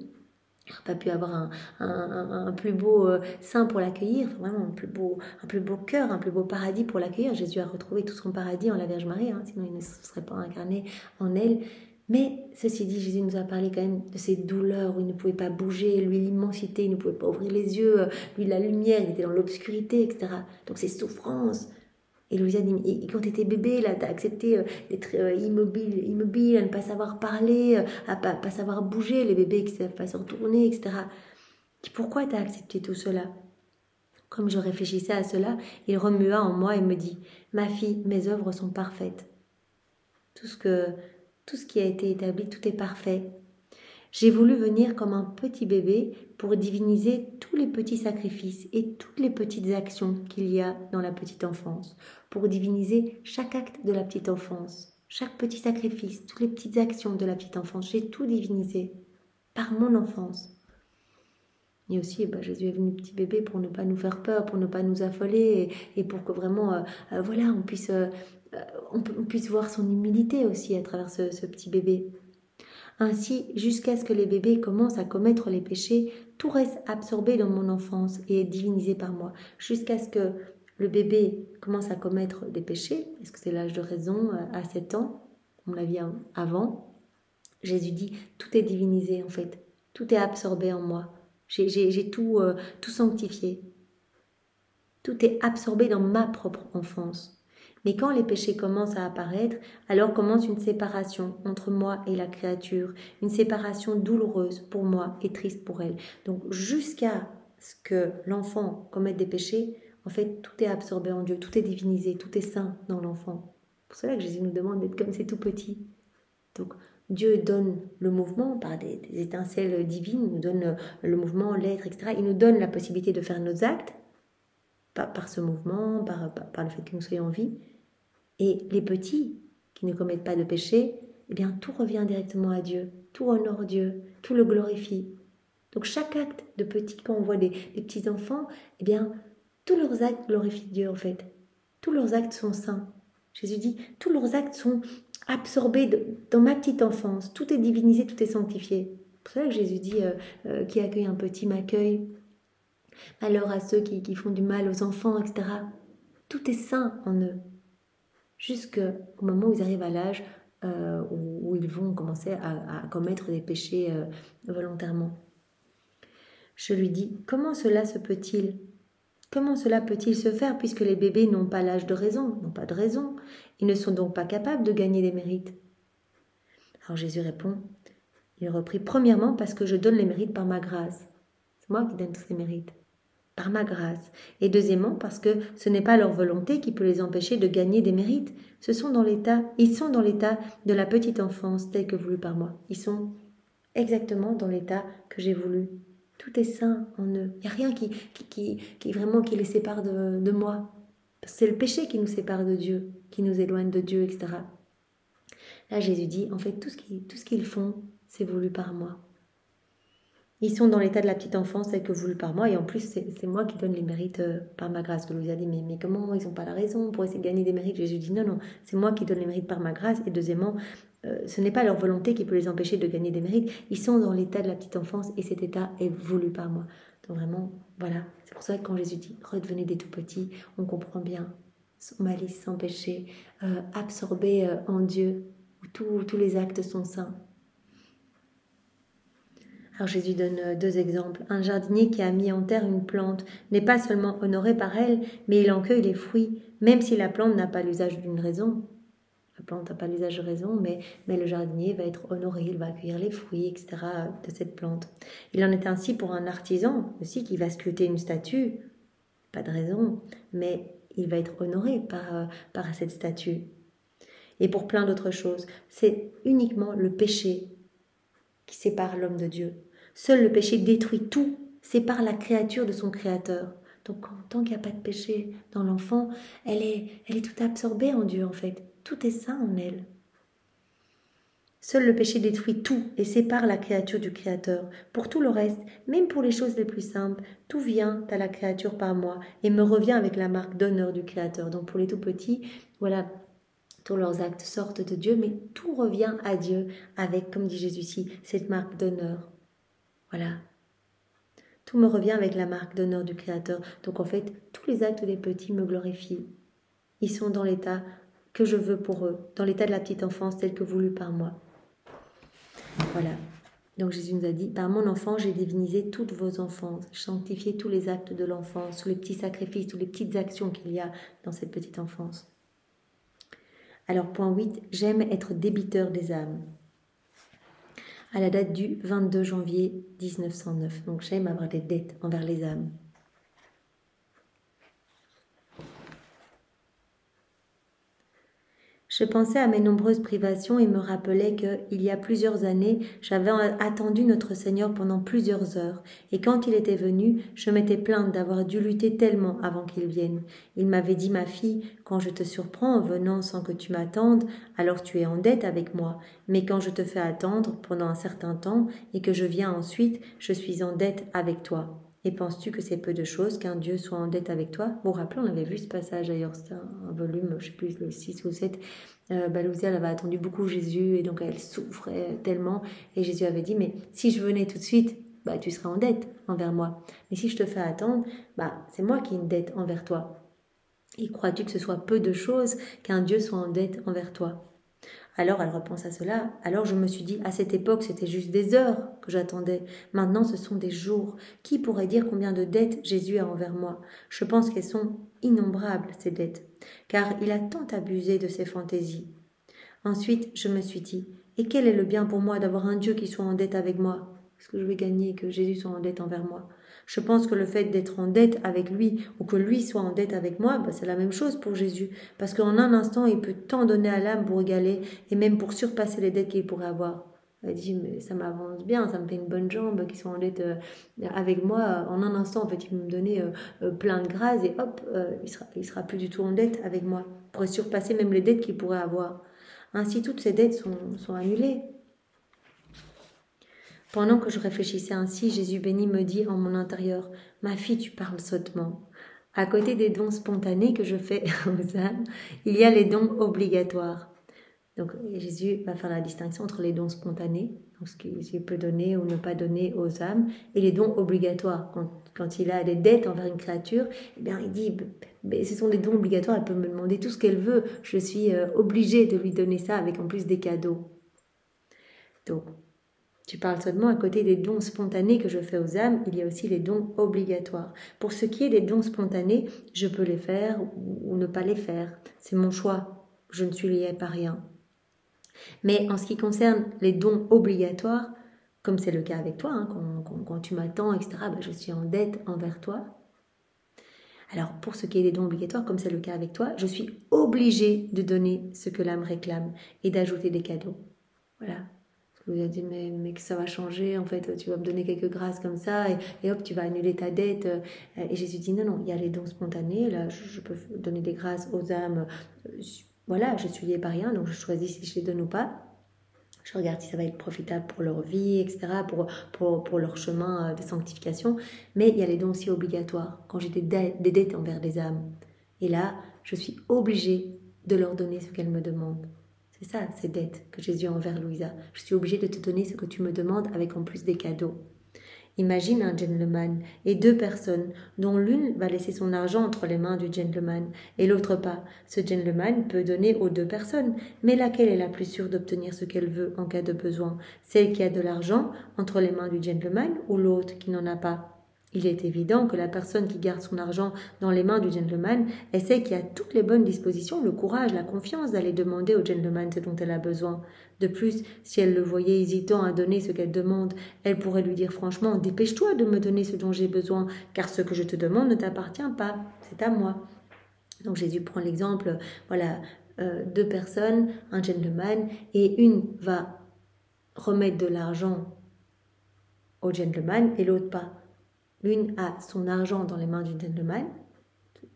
il n'a pas pu avoir un plus beau sein pour l'accueillir, vraiment un plus beau cœur, un plus beau paradis pour l'accueillir. Jésus a retrouvé tout son paradis en la Vierge Marie, hein, sinon il ne se serait pas incarné en elle. Mais ceci dit, Jésus nous a parlé quand même de ces douleurs où il ne pouvait pas bouger, lui l'immensité, il ne pouvait pas ouvrir les yeux, lui la lumière, il était dans l'obscurité, etc. Donc ces souffrances. Et Louisa dit, et quand tu étais bébé, là, tu as accepté d'être immobile, à ne pas savoir parler, à pas savoir bouger, les bébés qui ne savent pas se retourner, etc. Pourquoi tu as accepté tout cela? Comme je réfléchissais à cela, il remua en moi et me dit, ma fille, mes œuvres sont parfaites. Tout ce qui a été établi, tout est parfait. J'ai voulu venir comme un petit bébé pour diviniser tous les petits sacrifices et toutes les petites actions qu'il y a dans la petite enfance, pour diviniser chaque acte de la petite enfance, chaque petit sacrifice, toutes les petites actions de la petite enfance. J'ai tout divinisé par mon enfance. Et aussi, Jésus est venu petit bébé pour ne pas nous faire peur, pour ne pas nous affoler et pour que vraiment, on puisse voir son humilité aussi à travers ce petit bébé. Ainsi, jusqu'à ce que les bébés commencent à commettre les péchés, tout reste absorbé dans mon enfance et est divinisé par moi. Jusqu'à ce que le bébé commence à commettre des péchés, est-ce que c'est l'âge de raison à 7 ans, on l'a vu avant, Jésus dit, tout est divinisé en fait, tout est absorbé en moi. J'ai tout sanctifié. Tout est absorbé dans ma propre enfance. Mais quand les péchés commencent à apparaître, alors commence une séparation entre moi et la créature, une séparation douloureuse pour moi et triste pour elle. Donc jusqu'à ce que l'enfant commette des péchés, en fait, tout est absorbé en Dieu, tout est divinisé, tout est saint dans l'enfant. C'est pour cela que Jésus nous demande d'être comme ces tout petits. Donc Dieu donne le mouvement par des étincelles divines, il nous donne le mouvement, l'être, etc. Il nous donne la possibilité de faire nos actes, par ce mouvement, par le fait que nous soyons en vie. Et les petits qui ne commettent pas de péché, eh bien tout revient directement à Dieu, tout honore Dieu, tout le glorifie. Donc chaque acte de petit, quand on voit des petits enfants, eh bien tous leurs actes glorifient Dieu en fait. Tous leurs actes sont saints. Jésus dit, tous leurs actes sont absorbés dans ma petite enfance. Tout est divinisé, tout est sanctifié. C'est pour ça que Jésus dit, qui accueille un petit m'accueille. Malheur à ceux qui font du mal aux enfants, etc. Tout est saint en eux. Jusqu'au moment où ils arrivent à l'âge où ils vont commencer à commettre des péchés volontairement. Je lui dis, comment cela se peut-il ? Comment cela peut-il se faire puisque les bébés n'ont pas l'âge de raison, n'ont pas de raison, ils ne sont donc pas capables de gagner des mérites. Alors Jésus répond, il reprit, premièrement parce que je donne les mérites par ma grâce. C'est moi qui donne tous les mérites. Par ma grâce. Et deuxièmement, parce que ce n'est pas leur volonté qui peut les empêcher de gagner des mérites. Ils sont dans l'état de la petite enfance tel que voulu par moi. Ils sont exactement dans l'état que j'ai voulu. Tout est saint en eux. Il n'y a rien qui vraiment qui les sépare de moi. C'est le péché qui nous sépare de Dieu, qui nous éloigne de Dieu, etc. Là, Jésus dit, en fait, tout ce qu'ils font, c'est voulu par moi. Ils sont dans l'état de la petite enfance tel que voulu par moi, et en plus c'est moi qui donne les mérites par ma grâce. Que Louise a dit, mais comment ils n'ont pas la raison pour essayer de gagner des mérites? Jésus dit non, c'est moi qui donne les mérites par ma grâce, et deuxièmement, ce n'est pas leur volonté qui peut les empêcher de gagner des mérites. Ils sont dans l'état de la petite enfance, et cet état est voulu par moi. Donc vraiment, voilà, c'est pour ça que quand Jésus dit redevenez des tout petits, on comprend bien, sans malice, sans péché, absorbés en Dieu, où tous les actes sont saints. Alors Jésus donne 2 exemples. Un jardinier qui a mis en terre une plante n'est pas seulement honoré par elle, mais il en cueille les fruits, même si la plante n'a pas l'usage d'une raison. La plante n'a pas l'usage de raison, mais le jardinier va être honoré, il va accueillir les fruits, etc. de cette plante. Il en est ainsi pour un artisan aussi qui va sculpter une statue, pas de raison, mais il va être honoré par cette statue. Et pour plein d'autres choses, c'est uniquement le péché qui sépare l'homme de Dieu. Seul le péché détruit tout, sépare la créature de son créateur. Donc tant qu'il n'y a pas de péché dans l'enfant, elle est tout absorbée en Dieu en fait. Tout est saint en elle. Seul le péché détruit tout et sépare la créature du créateur. Pour tout le reste, même pour les choses les plus simples, tout vient à la créature par moi et me revient avec la marque d'honneur du créateur. Donc pour les tout petits, voilà, tous leurs actes sortent de Dieu, mais tout revient à Dieu avec, comme dit Jésus ici, cette marque d'honneur. Voilà. Tout me revient avec la marque d'honneur du Créateur. Donc en fait, tous les actes des petits me glorifient. Ils sont dans l'état que je veux pour eux, dans l'état de la petite enfance tel que voulu par moi. Voilà. Donc Jésus nous a dit, par mon enfant, j'ai divinisé toutes vos enfances, sanctifié tous les actes de l'enfance, tous les petits sacrifices, toutes les petites actions qu'il y a dans cette petite enfance. Alors point 8, j'aime être débiteur des âmes. À la date du 22 janvier 1909. Donc j'aime avoir des dettes envers les âmes. Je pensais à mes nombreuses privations et me rappelais qu'il y a plusieurs années, j'avais attendu notre Seigneur pendant plusieurs heures, et quand il était venu, je m'étais plainte d'avoir dû lutter tellement avant qu'il vienne. Il m'avait dit, ma fille, quand je te surprends en venant sans que tu m'attendes, alors tu es en dette avec moi, mais quand je te fais attendre pendant un certain temps et que je viens ensuite, je suis en dette avec toi. Et penses-tu que c'est peu de choses qu'un Dieu soit en dette avec toi? Bon, rappelez, on avait vu ce passage d'ailleurs, c'était un volume, je ne sais plus, le 6 ou 7. Louisa, elle avait attendu beaucoup Jésus et donc elle souffrait tellement. Et Jésus avait dit, mais si je venais tout de suite, tu serais en dette envers moi. Mais si je te fais attendre, c'est moi qui ai une dette envers toi. Et crois-tu que ce soit peu de choses qu'un Dieu soit en dette envers toi? Alors elle repense à cela. Alors je me suis dit, à cette époque, c'était juste des heures que j'attendais. Maintenant, ce sont des jours. Qui pourrait dire combien de dettes Jésus a envers moi? Je pense qu'elles sont innombrables, ces dettes, car il a tant abusé de ses fantaisies. Ensuite, je me suis dit, et quel est le bien pour moi d'avoir un Dieu qui soit en dette avec moi? Est-ce que je vais gagner que Jésus soit en dette envers moi? Je pense que le fait d'être en dette avec lui ou que lui soit en dette avec moi, c'est la même chose pour Jésus. Parce qu'en un instant, il peut tant donner à l'âme pour égaler et même pour surpasser les dettes qu'il pourrait avoir. Elle dit, mais ça m'avance bien, ça me fait une bonne jambe qui soit en dette avec moi. En un instant, en fait, il peut me donner plein de grâce et hop, il sera plus du tout en dette avec moi. Il pourrait surpasser même les dettes qu'il pourrait avoir. Ainsi, toutes ces dettes sont annulées. Pendant que je réfléchissais ainsi, Jésus béni me dit en mon intérieur, « Ma fille, tu parles sottement. » À côté des dons spontanés que je fais aux âmes, il y a les dons obligatoires. Donc Jésus va faire la distinction entre les dons spontanés, donc ce qu'il peut donner ou ne pas donner aux âmes, et les dons obligatoires. Quand il a des dettes envers une créature, eh bien il dit, ce sont des dons obligatoires, elle peut me demander tout ce qu'elle veut, je suis obligée de lui donner ça avec en plus des cadeaux. Donc, tu parles seulement à côté des dons spontanés que je fais aux âmes, il y a aussi les dons obligatoires. Pour ce qui est des dons spontanés, je peux les faire ou ne pas les faire. C'est mon choix, je ne suis liée par rien. Mais en ce qui concerne les dons obligatoires, comme c'est le cas avec toi, quand tu m'attends, etc., je suis en dette envers toi. Alors, pour ce qui est des dons obligatoires, comme c'est le cas avec toi, je suis obligée de donner ce que l'âme réclame et d'ajouter des cadeaux. Voilà. Vous avez dit, mais que ça va changer, en fait, tu vas me donner quelques grâces comme ça, et hop, tu vas annuler ta dette. Et Jésus dit, non, il y a les dons spontanés, là, je peux donner des grâces aux âmes. Voilà, je suis liée par rien, donc je choisis si je les donne ou pas. Je regarde si ça va être profitable pour leur vie, etc., pour leur chemin de sanctification. Mais il y a les dons aussi obligatoires, quand j'ai des dettes envers des âmes. Et là, je suis obligée de leur donner ce qu'elles me demandent. C'est ça, ces dettes que Jésus a envers Louisa. Je suis obligée de te donner ce que tu me demandes avec en plus des cadeaux. Imagine un gentleman et deux personnes, dont l'une va laisser son argent entre les mains du gentleman et l'autre pas. Ce gentleman peut donner aux deux personnes, mais laquelle est la plus sûre d'obtenir ce qu'elle veut en cas de besoin? Celle qui a de l'argent entre les mains du gentleman ou l'autre qui n'en a pas? Il est évident que la personne qui garde son argent dans les mains du gentleman est celle qui a toutes les bonnes dispositions, le courage, la confiance d'aller demander au gentleman ce dont elle a besoin. De plus, si elle le voyait hésitant à donner ce qu'elle demande, elle pourrait lui dire franchement « Dépêche-toi de me donner ce dont j'ai besoin, car ce que je te demande ne t'appartient pas, c'est à moi. » Donc Jésus prend l'exemple, voilà, deux personnes, un gentleman, et une va remettre de l'argent au gentleman et l'autre pas. L'une a son argent dans les mains du gentleman,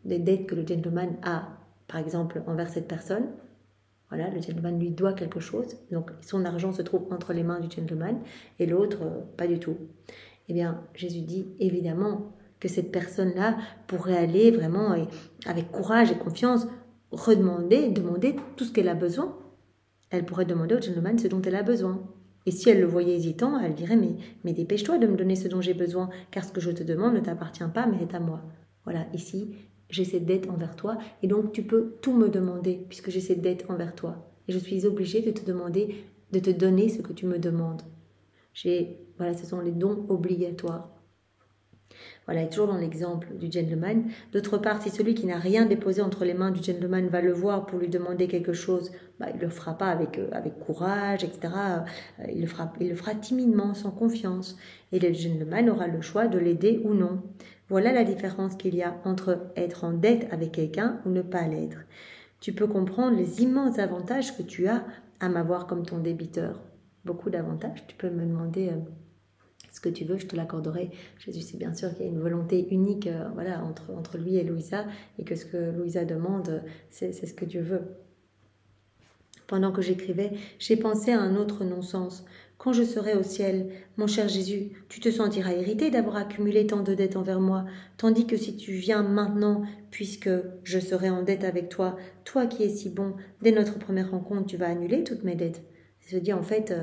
des dettes que le gentleman a, par exemple, envers cette personne. Voilà, le gentleman lui doit quelque chose, donc son argent se trouve entre les mains du gentleman, et l'autre, pas du tout. Eh bien, Jésus dit évidemment que cette personne-là pourrait aller vraiment, avec courage et confiance, demander tout ce qu'elle a besoin. Elle pourrait demander au gentleman ce dont elle a besoin. Et si elle le voyait hésitant, elle dirait mais dépêche-toi de me donner ce dont j'ai besoin, car ce que je te demande ne t'appartient pas, mais est à moi. Voilà, ici, j'ai cette dette envers toi, et donc tu peux tout me demander, puisque j'ai cette dette envers toi. Et je suis obligée de te demander, de te donner ce que tu me demandes. Voilà, ce sont les dons obligatoires. Voilà, et toujours dans l'exemple du gentleman. D'autre part, si celui qui n'a rien déposé entre les mains du gentleman va le voir pour lui demander quelque chose, il ne le fera pas avec courage, etc. Il le fera timidement, sans confiance. Et le gentleman aura le choix de l'aider ou non. Voilà la différence qu'il y a entre être en dette avec quelqu'un ou ne pas l'être. Tu peux comprendre les immenses avantages que tu as à m'avoir comme ton débiteur. Beaucoup d'avantages. Tu peux me demander... ce que tu veux, je te l'accorderai. Jésus sait bien sûr qu'il y a une volonté unique voilà, entre lui et Louisa, et que ce que Louisa demande, c'est ce que Dieu veut. Pendant que j'écrivais, j'ai pensé à un autre non-sens. Quand je serai au ciel, mon cher Jésus, tu te sentiras irrité d'avoir accumulé tant de dettes envers moi, tandis que si tu viens maintenant, puisque je serai en dette avec toi, toi qui es si bon, dès notre première rencontre, tu vas annuler toutes mes dettes. Ça veut dire en fait,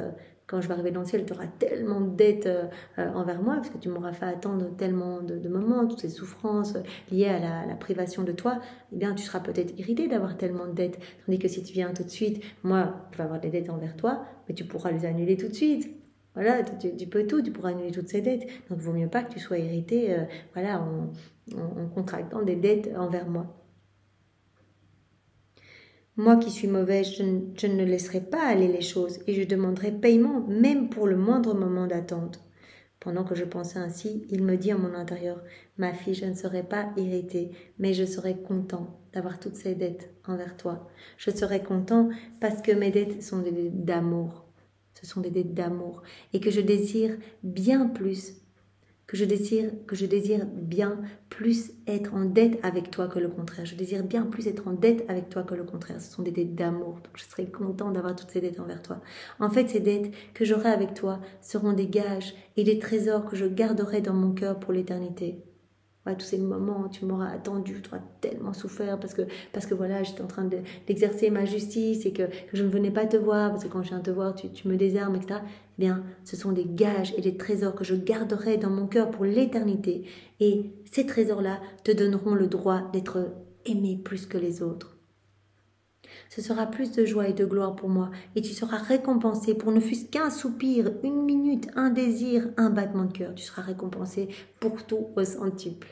quand je vais arriver dans le ciel, tu auras tellement de dettes envers moi, parce que tu m'auras fait attendre tellement de moments, toutes ces souffrances liées à la privation de toi, eh bien tu seras peut-être irrité d'avoir tellement de dettes. Tandis que si tu viens tout de suite, moi, je vais avoir des dettes envers toi, mais tu pourras les annuler tout de suite. Voilà, tu peux tout, tu pourras annuler toutes ces dettes. Donc il vaut mieux pas que tu sois irrité voilà, en contractant des dettes envers moi. Moi qui suis mauvaise, je ne laisserai pas aller les choses et je demanderai paiement même pour le moindre moment d'attente. Pendant que je pensais ainsi, il me dit en mon intérieur, « Ma fille, je ne serai pas irritée, mais je serai content d'avoir toutes ces dettes envers toi. Je serai content parce que mes dettes sont des dettes d'amour. Ce sont des dettes d'amour et que je désire bien plus, que je désire bien plus être en dette avec toi que le contraire. Je désire bien plus être en dette avec toi que le contraire. Ce sont des dettes d'amour. Donc je serai content d'avoir toutes ces dettes envers toi. En fait, ces dettes que j'aurai avec toi seront des gages et des trésors que je garderai dans mon cœur pour l'éternité. Ouais, tous ces moments où tu m'auras attendu, tu auras tellement souffert parce que voilà, j'étais en train d'exercer ma justice et que je ne venais pas te voir, parce que quand je viens te voir, tu me désarmes, etc. Eh bien, ce sont des gages et des trésors que je garderai dans mon cœur pour l'éternité. Et ces trésors-là te donneront le droit d'être aimé plus que les autres. Ce sera plus de joie et de gloire pour moi, et tu seras récompensé pour ne fût-ce qu'un soupir, une minute, un désir, un battement de cœur. Tu seras récompensé pour tout au centuple.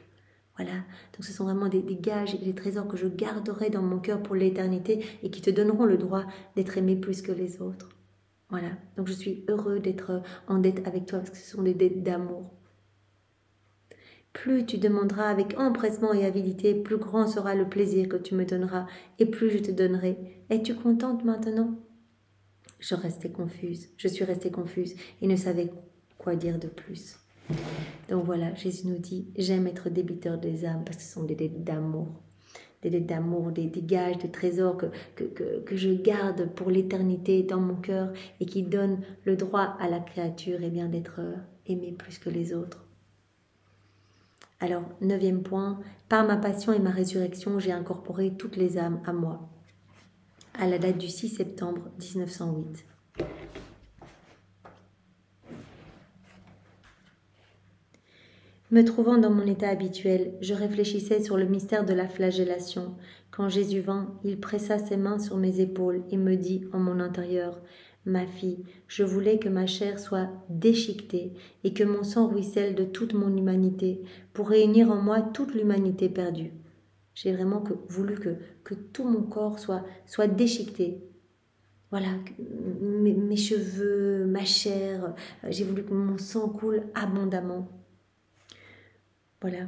Voilà, donc ce sont vraiment des gages et des trésors que je garderai dans mon cœur pour l'éternité et qui te donneront le droit d'être aimé plus que les autres. Voilà, donc je suis heureux d'être en dette avec toi parce que ce sont des dettes d'amour. Plus tu demanderas avec empressement et avidité, plus grand sera le plaisir que tu me donneras et plus je te donnerai. Es-tu contente maintenant ? Je suis restée confuse et ne savais quoi dire de plus. Donc voilà, Jésus nous dit, j'aime être débiteur des âmes parce que ce sont des dettes d'amour. Des dettes d'amour, des gages, des trésors que je garde pour l'éternité dans mon cœur et qui donnent le droit à la créature eh bien, d'être aimé plus que les autres. Alors, 9e point, par ma passion et ma résurrection, j'ai incorporé toutes les âmes à moi. À la date du 6 septembre 1908. Me trouvant dans mon état habituel, je réfléchissais sur le mystère de la flagellation. Quand Jésus vint, il pressa ses mains sur mes épaules et me dit en mon intérieur, « Ma fille, je voulais que ma chair soit déchiquetée et que mon sang ruisselle de toute mon humanité pour réunir en moi toute l'humanité perdue. » J'ai vraiment voulu que tout mon corps soit déchiqueté. Voilà, mes cheveux, ma chair, j'ai voulu que mon sang coule abondamment. Voilà,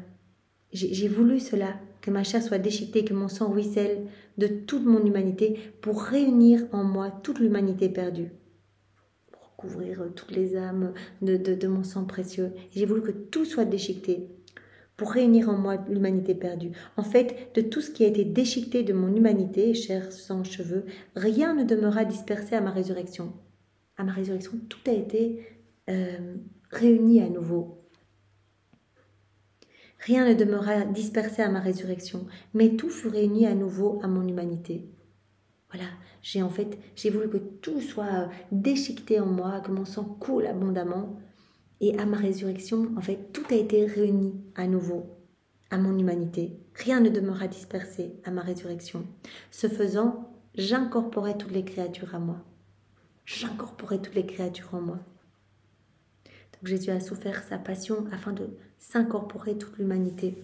j'ai voulu cela, que ma chair soit déchiquetée, que mon sang ruisselle de toute mon humanité pour réunir en moi toute l'humanité perdue, pour couvrir toutes les âmes de mon sang précieux. J'ai voulu que tout soit déchiqueté pour réunir en moi l'humanité perdue. En fait, de tout ce qui a été déchiqueté de mon humanité, chair, sang, cheveux, rien ne demeura dispersé à ma résurrection. À ma résurrection, tout a été réuni à nouveau. Rien ne demeura dispersé à ma résurrection, mais tout fut réuni à nouveau à mon humanité. Voilà, j'ai voulu que tout soit déchiqueté en moi, que mon sang coule abondamment. Et à ma résurrection, en fait, tout a été réuni à nouveau à mon humanité. Rien ne demeura dispersé à ma résurrection. Ce faisant, j'incorporais toutes les créatures à moi. J'incorporais toutes les créatures en moi. Donc Jésus a souffert sa passion afin de s'incorporer toute l'humanité.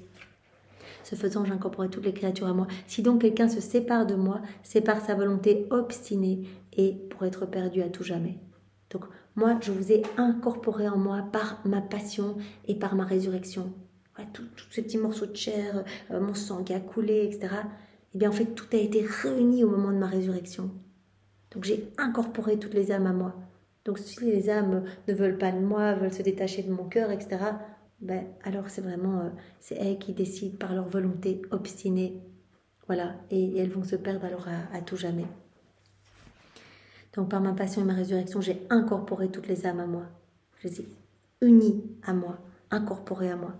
Ce faisant, j'incorporais toutes les créatures à moi. Si donc quelqu'un se sépare de moi, c'est par sa volonté obstinée et pour être perdu à tout jamais. Donc moi, je vous ai incorporé en moi par ma passion et par ma résurrection. Voilà, tous ces petits morceaux de chair, mon sang qui a coulé, etc. Eh bien en fait, tout a été réuni au moment de ma résurrection. Donc j'ai incorporé toutes les âmes à moi. Donc si les âmes ne veulent pas de moi, veulent se détacher de mon cœur, etc., ben, alors c'est vraiment, c'est elles qui décident par leur volonté obstinée. Voilà, et elles vont se perdre alors à tout jamais. Donc par ma passion et ma résurrection, j'ai incorporé toutes les âmes à moi. Je les ai unies à moi, incorporées à moi.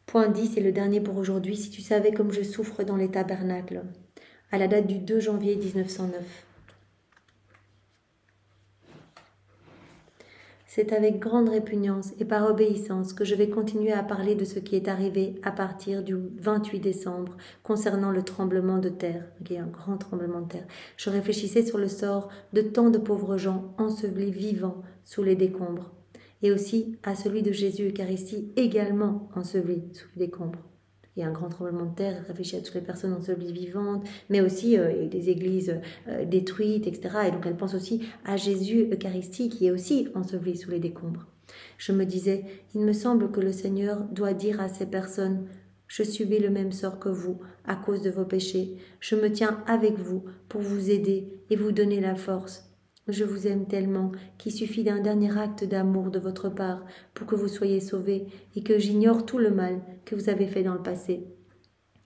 Point 10 et le dernier pour aujourd'hui. Si tu savais comme je souffre dans les tabernacles, à la date du 2 janvier 1909. C'est avec grande répugnance et par obéissance que je vais continuer à parler de ce qui est arrivé à partir du 28 décembre concernant le tremblement de terre, qui est un grand tremblement de terre. Je réfléchissais sur le sort de tant de pauvres gens ensevelis vivants sous les décombres, et aussi à celui de Jésus Eucharistie également enseveli sous les décombres. Il y a un grand tremblement de terre, réfléchit à toutes les personnes ensevelies vivantes, mais aussi des églises détruites, etc. Et donc elle pense aussi à Jésus Eucharistie qui est aussi enseveli sous les décombres. Je me disais, il me semble que le Seigneur doit dire à ces personnes, je subis le même sort que vous à cause de vos péchés. Je me tiens avec vous pour vous aider et vous donner la force. Je vous aime tellement qu'il suffit d'un dernier acte d'amour de votre part pour que vous soyez sauvés et que j'ignore tout le mal que vous avez fait dans le passé.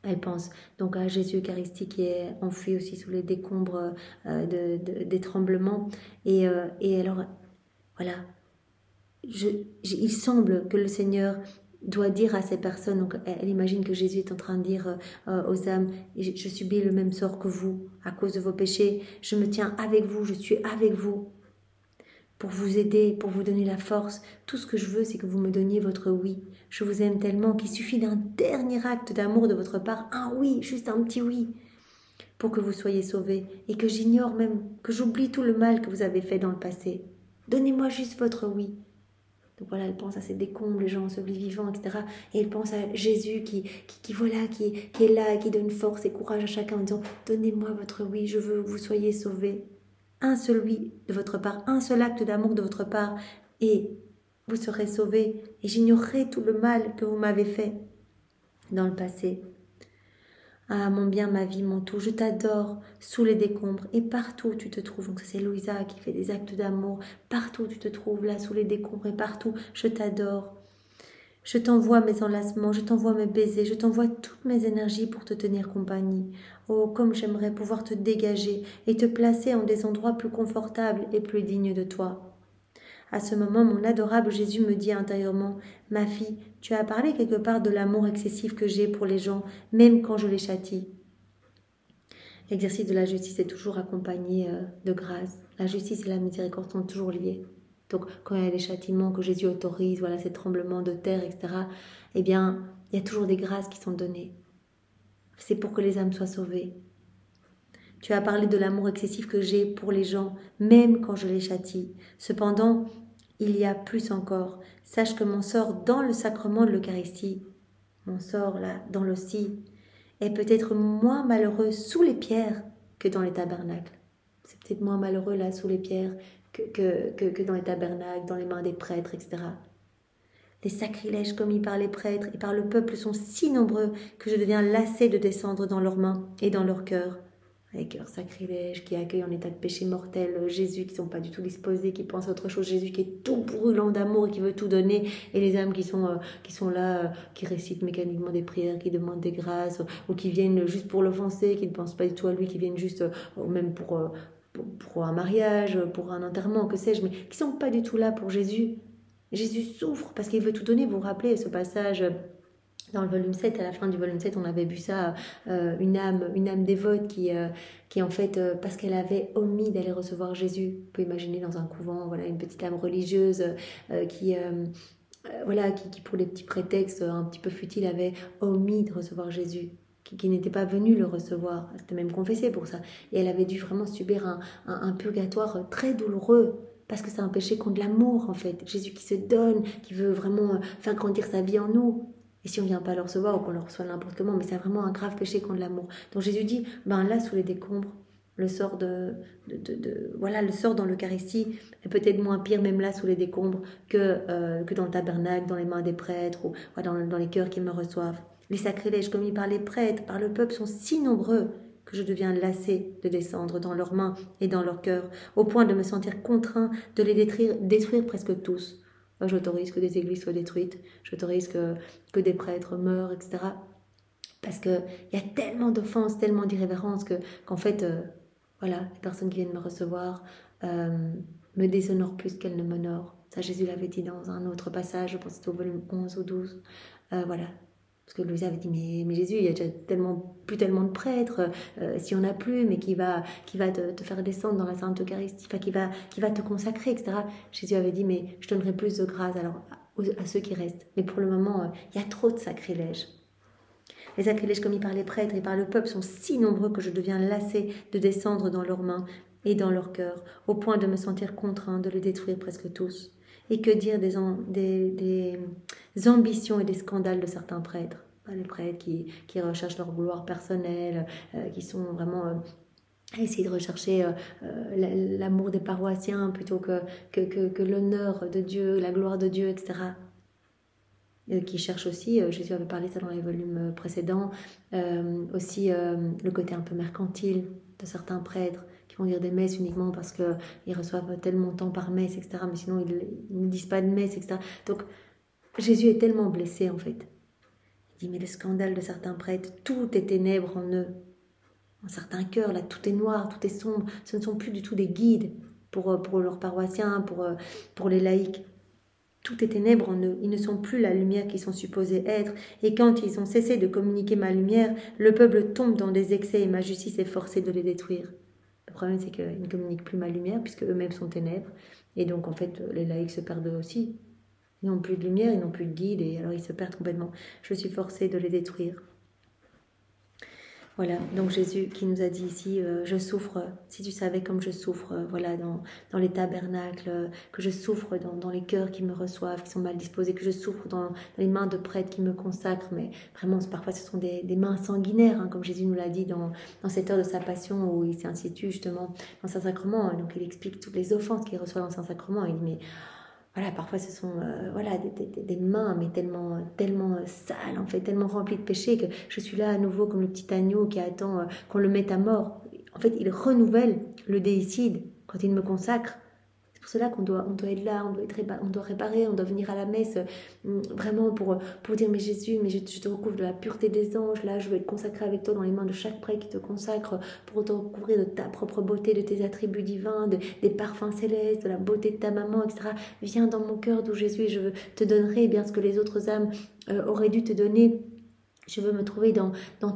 Elle pense donc à Jésus Eucharistie qui est enfui aussi sous les décombres des tremblements. Et alors, voilà, il semble que le Seigneur doit dire à ces personnes, donc elle imagine que Jésus est en train de dire aux âmes, je subis le même sort que vous à cause de vos péchés, je me tiens avec vous, je suis avec vous pour vous aider, pour vous donner la force. Tout ce que je veux, c'est que vous me donniez votre oui. Je vous aime tellement qu'il suffit d'un dernier acte d'amour de votre part, un oui, juste un petit oui, pour que vous soyez sauvés et que j'ignore même, que j'oublie tout le mal que vous avez fait dans le passé. Donnez-moi juste votre oui. Donc voilà, elle pense à ces décombres, les gens ensevelis vivants, etc. Et elle pense à Jésus qui est là, qui donne force et courage à chacun en disant « Donnez-moi votre oui, je veux que vous soyez sauvés. » Un seul oui de votre part, un seul acte d'amour de votre part, et vous serez sauvés. Et j'ignorerai tout le mal que vous m'avez fait dans le passé. Ah, mon bien, ma vie, mon tout, je t'adore sous les décombres et partout où tu te trouves. Donc ça, c'est Louisa qui fait des actes d'amour. Partout où tu te trouves, là, sous les décombres et partout, je t'adore. Je t'envoie mes enlacements, je t'envoie mes baisers, je t'envoie toutes mes énergies pour te tenir compagnie. Oh, comme j'aimerais pouvoir te dégager et te placer en des endroits plus confortables et plus dignes de toi. À ce moment, mon adorable Jésus me dit intérieurement, « Ma fille, tu as parlé quelque part de l'amour excessif que j'ai pour les gens, même quand je les châtie. » L'exercice de la justice est toujours accompagné de grâce. La justice et la miséricorde sont toujours liées. Donc, quand il y a des châtiments que Jésus autorise, voilà, ces tremblements de terre, etc., eh bien, il y a toujours des grâces qui sont données. C'est pour que les âmes soient sauvées. Tu as parlé de l'amour excessif que j'ai pour les gens, même quand je les châtie. Cependant, il y a plus encore. Sache que mon sort dans le sacrement de l'Eucharistie, mon sort là, dans l'hostie, est peut-être moins malheureux sous les pierres que dans les tabernacles. C'est peut-être moins malheureux là, sous les pierres, que dans les tabernacles, dans les mains des prêtres, etc. Les sacrilèges commis par les prêtres et par le peuple sont si nombreux que je deviens lassée de descendre dans leurs mains et dans leur cœur. Avec leurs sacrilèges qui accueillent en état de péché mortel Jésus, qui ne sont pas du tout disposés, qui pensent à autre chose, Jésus qui est tout brûlant d'amour et qui veut tout donner, et les âmes qui sont là, qui récitent mécaniquement des prières, qui demandent des grâces, ou qui viennent juste pour l'offenser, qui ne pensent pas du tout à lui, qui viennent juste, même pour un mariage, pour un enterrement, que sais-je, mais qui ne sont pas du tout là pour Jésus. Jésus souffre parce qu'il veut tout donner. Vous vous rappelez ce passage dans le volume 7, à la fin du volume 7, on avait vu ça, une âme dévote qui en fait, parce qu'elle avait omis d'aller recevoir Jésus, on peut imaginer dans un couvent, voilà, une petite âme religieuse qui pour des petits prétextes un petit peu futiles avait omis de recevoir Jésus, qui n'était pas venue le recevoir, elle s'était même confessée pour ça, et elle avait dû vraiment subir un purgatoire très douloureux, parce que c'est un péché contre l'amour en fait, Jésus qui se donne, qui veut vraiment faire grandir sa vie en nous. Et si on ne vient pas le recevoir ou qu'on le reçoit n'importe comment, mais c'est vraiment un grave péché contre l'amour. Donc Jésus dit, là sous les décombres, le sort le sort dans l'Eucharistie est peut-être moins pire même là sous les décombres que dans le tabernacle, dans les mains des prêtres ou dans les cœurs qui me reçoivent. Les sacrilèges commis par les prêtres, par le peuple sont si nombreux que je deviens lassée de descendre dans leurs mains et dans leurs cœurs, au point de me sentir contraint de les détruire presque tous. J'autorise que des églises soient détruites, j'autorise que des prêtres meurent, etc. Parce qu'il y a tellement d'offenses, tellement d'irrévérences qu'en fait, voilà, les personnes qui viennent me recevoir me déshonorent plus qu'elles ne m'honorent. Ça, Jésus l'avait dit dans un autre passage, je pense que c'était au volume 11 ou 12. Voilà. Parce que Louisa avait dit, mais Jésus, il y a déjà plus tellement de prêtres, s'il n'y en a plus, mais qui va te faire descendre dans la Sainte Eucharistie, enfin, qui va te consacrer, etc. Jésus avait dit, mais je donnerai plus de grâce alors à ceux qui restent. Mais pour le moment, il y a trop de sacrilèges. Les sacrilèges commis par les prêtres et par le peuple sont si nombreux que je deviens lassé de descendre dans leurs mains et dans leur cœur, au point de me sentir contraint de les détruire presque tous. Et que dire des ambitions et des scandales de certains prêtres, les prêtres qui recherchent leur gloire personnelle, qui sont vraiment à essayer de rechercher l'amour des paroissiens plutôt que l'honneur de Dieu, la gloire de Dieu, etc. Qui cherchent aussi, Jésus avait parlé ça dans les volumes précédents, aussi le côté un peu mercantile de certains prêtres qui vont dire des messes uniquement parce qu'ils reçoivent tel montant par messe, etc. Mais sinon, ils ne disent pas de messe, etc. Donc, Jésus est tellement blessé, en fait. Il dit, mais le scandale de certains prêtres, tout est ténèbres en eux. Dans certains cœurs, là, tout est noir, tout est sombre. Ce ne sont plus du tout des guides pour leurs paroissiens, pour les laïcs. Tout est ténèbres en eux, ils ne sont plus la lumière qu'ils sont supposés être, et quand ils ont cessé de communiquer ma lumière, le peuple tombe dans des excès et ma justice est forcée de les détruire. Le problème, c'est qu'ils ne communiquent plus ma lumière, puisque eux-mêmes sont ténèbres, et donc en fait, les laïcs se perdent eux aussi. Ils n'ont plus de lumière, ils n'ont plus de guide, et alors ils se perdent complètement. Je suis forcée de les détruire. Voilà, donc Jésus qui nous a dit ici, je souffre, si tu savais comme je souffre, voilà, dans les tabernacles, que je souffre dans les cœurs qui me reçoivent, qui sont mal disposés, que je souffre dans les mains de prêtres qui me consacrent, mais vraiment, parfois ce sont des mains sanguinaires, hein, comme Jésus nous l'a dit dans cette heure de sa passion, où il s'institue justement dans Saint-Sacrement, hein, donc il explique toutes les offenses qu'il reçoit dans Saint-Sacrement, il dit, mais voilà, parfois ce sont des mains, mais tellement sales, en fait, tellement remplies de péché que je suis là à nouveau comme le petit agneau qui attend qu'on le mette à mort. En fait, il renouvelle le déicide quand il me consacre. C'est pour cela on doit être là, on doit réparer, on doit venir à la messe vraiment pour dire, mais Jésus, mais je te recouvre de la pureté des anges, là je veux être consacré avec toi dans les mains de chaque prêtre qui te consacre, pour te recouvrir de ta propre beauté, de tes attributs divins, des parfums célestes, de la beauté de ta maman, etc. Viens dans mon cœur d'où Jésus, et je te donnerai bien ce que les autres âmes auraient dû te donner. Je veux me trouver dans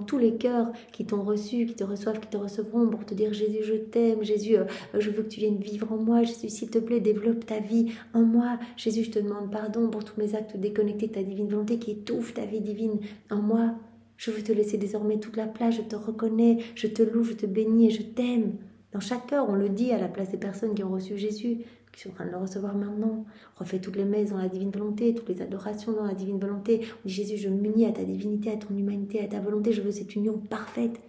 tous les cœurs qui t'ont reçu, qui te reçoivent, qui te recevront pour te dire, Jésus, je t'aime, Jésus, je veux que tu viennes vivre en moi, Jésus, s'il te plaît, développe ta vie en moi. Jésus, je te demande pardon pour tous mes actes déconnectés de ta divine volonté qui étouffe ta vie divine en moi. Je veux te laisser désormais toute la place, je te reconnais, je te loue, je te bénis et je t'aime. Dans chaque cœur, on le dit à la place des personnes qui ont reçu Jésus, qui sont en train de le recevoir maintenant. On refait toutes les messes dans la divine volonté, toutes les adorations dans la divine volonté. On dit, Jésus, je m'unis à ta divinité, à ton humanité, à ta volonté, je veux cette union parfaite.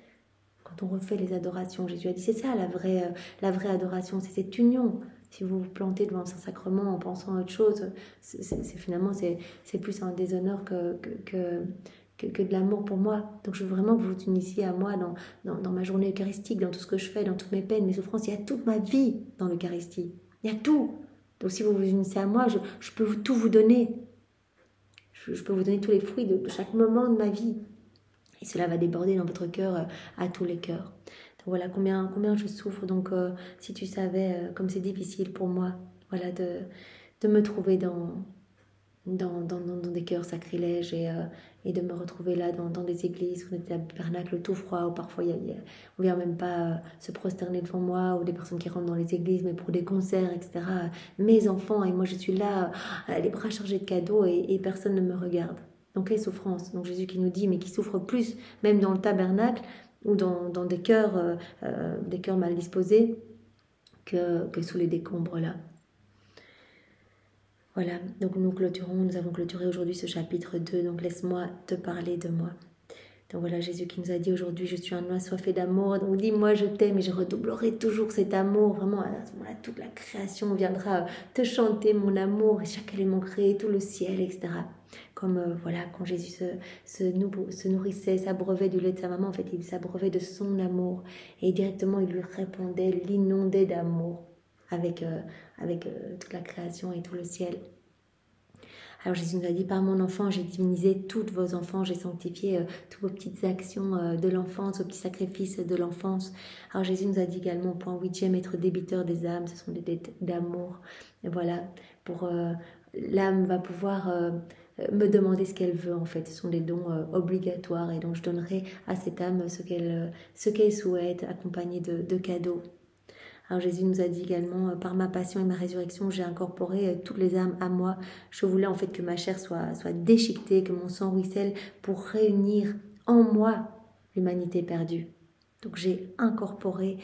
Quand on refait les adorations, Jésus a dit, c'est ça la vraie adoration, c'est cette union. Si vous vous plantez devant un Saint-Sacrement en pensant à autre chose, finalement c'est plus un déshonneur que de l'amour pour moi. Donc je veux vraiment que vous vous unissiez à moi dans ma journée eucharistique, dans tout ce que je fais, dans toutes mes peines, mes souffrances. Il y a toute ma vie dans l'Eucharistie. Il y a tout. Donc si vous vous unissez à moi, je peux tout vous donner. Je peux vous donner tous les fruits de chaque moment de ma vie. Et cela va déborder dans votre cœur à tous les cœurs. Donc voilà combien je souffre. Donc si tu savais comme c'est difficile pour moi, voilà, de me trouver dans des cœurs sacrilèges et de me retrouver là dans des églises ou des tabernacles tout froid, où parfois on vient même pas se prosterner devant moi, ou des personnes qui rentrent dans les églises mais pour des concerts, etc. Mes enfants, et moi je suis là les bras chargés de cadeaux et personne ne me regarde. Donc quelle souffrance. Donc Jésus qui nous dit, mais qui souffre plus même dans le tabernacle ou dans des cœurs mal disposés que sous les décombres là. Voilà, donc nous avons clôturé aujourd'hui ce chapitre 2, donc laisse-moi te parler de moi. Donc voilà, Jésus qui nous a dit aujourd'hui, je suis un oiseau assoiffé d'amour, donc dis-moi je t'aime et je redoublerai toujours cet amour. Vraiment, à ce moment-là, toute la création viendra te chanter mon amour, et chaque élément créé, tout le ciel, etc. Comme voilà, quand Jésus se nourrissait, s'abreuvait du lait de sa maman, en fait, il s'abreuvait de son amour, et directement il lui répondait, l'inondait d'amour avec toute la création et tout le ciel. Alors Jésus nous a dit, par mon enfant, j'ai divinisé tous vos enfants, j'ai sanctifié toutes vos petites actions de l'enfance, vos petits sacrifices de l'enfance. Alors Jésus nous a dit également, au point 8, j'aime être débiteur des âmes, ce sont des dettes d'amour. Et voilà, pour l'âme va pouvoir me demander ce qu'elle veut en fait. Ce sont des dons obligatoires et donc je donnerai à cette âme ce qu'elle souhaite, accompagné de cadeaux. Alors Jésus nous a dit également, par ma passion et ma résurrection, j'ai incorporé toutes les âmes à moi. Je voulais en fait que ma chair soit déchiquetée, que mon sang ruisselle pour réunir en moi l'humanité perdue. Donc j'ai incorporé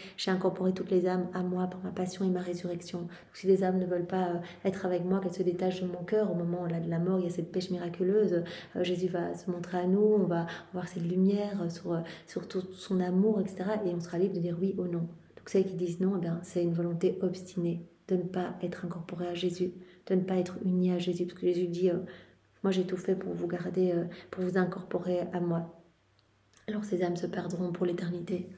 toutes les âmes à moi par ma passion et ma résurrection. Donc, si les âmes ne veulent pas être avec moi, qu'elles se détachent de mon cœur, au moment là, de la mort, il y a cette pêche miraculeuse. Jésus va se montrer à nous, on va voir cette lumière sur tout son amour, etc. Et on sera libre de dire oui ou non. Donc celles qui disent non, eh bien, c'est une volonté obstinée de ne pas être incorporé à Jésus, de ne pas être uni à Jésus. Parce que Jésus dit, moi j'ai tout fait pour vous garder, pour vous incorporer à moi. Alors ces âmes se perdront pour l'éternité.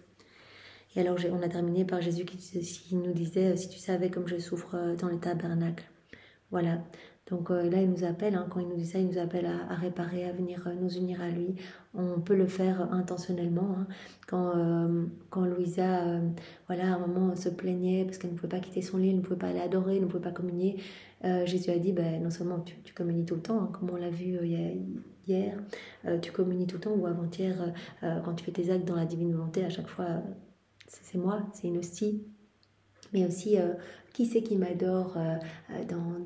Et alors on a terminé par Jésus qui nous disait, si tu savais comme je souffre dans les tabernacles. Voilà. Donc là, il nous appelle, quand il nous dit ça, il nous appelle à réparer, à venir nous unir à lui. On peut le faire intentionnellement. Quand Louisa, voilà, à un moment, se plaignait parce qu'elle ne pouvait pas quitter son lit, elle ne pouvait pas aller adorer, elle ne pouvait pas communier, Jésus a dit, non seulement tu communies tout le temps, comme on l'a vu hier, tu communies tout le temps, ou avant-hier, quand tu fais tes actes dans la divine volonté, à chaque fois, c'est moi, c'est une hostie. Mais aussi, qui c'est qui m'adore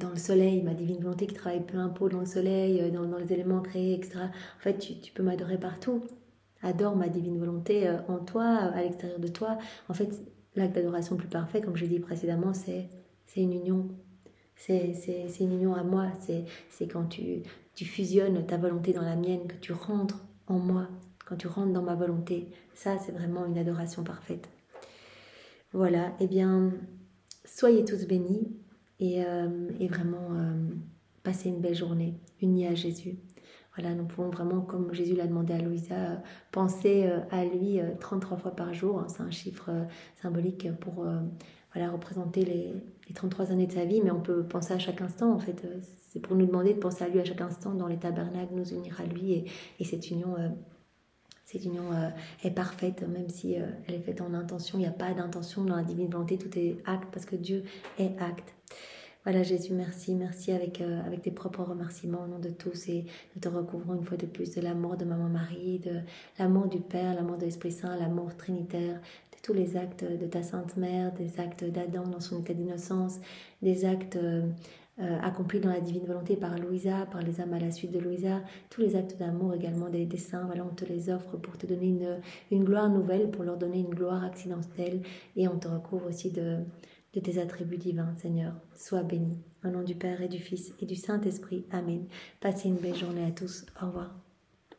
dans le soleil, ma divine volonté qui travaille plein pot dans le soleil, dans les éléments créés, etc. En fait, tu peux m'adorer partout. Adore ma divine volonté en toi, à l'extérieur de toi. En fait, l'acte d'adoration le plus parfait, comme j'ai dit précédemment, c'est une union. C'est une union à moi. C'est quand tu fusionnes ta volonté dans la mienne, que tu rentres en moi, quand tu rentres dans ma volonté. Ça, c'est vraiment une adoration parfaite. Voilà, eh bien, soyez tous bénis et vraiment passez une belle journée, unis à Jésus. Voilà, nous pouvons vraiment, comme Jésus l'a demandé à Louisa, penser à lui 33 fois par jour. C'est un chiffre symbolique pour voilà, représenter les 33 années de sa vie, mais on peut penser à chaque instant, en fait. C'est pour nous demander de penser à lui à chaque instant dans les tabernacles, nous unir à lui et cette union... Cette union est parfaite, même si elle est faite en intention. Il n'y a pas d'intention dans la divine volonté, tout est acte parce que Dieu est acte. Voilà Jésus, merci avec tes propres remerciements au nom de tous et nous te recouvrons une fois de plus de l'amour de Maman Marie, de l'amour du Père, l'amour de l'Esprit Saint, l'amour trinitaire, de tous les actes de ta Sainte Mère, des actes d'Adam dans son état d'innocence, des actes... accomplis dans la divine volonté par Louisa, par les âmes à la suite de Louisa, tous les actes d'amour également des saints, voilà, on te les offre pour te donner une gloire nouvelle, pour leur donner une gloire accidentelle, et on te recouvre aussi de tes attributs divins, Seigneur. Sois béni. Au nom du Père et du Fils et du Saint-Esprit. Amen. Passez une belle journée à tous. Au revoir.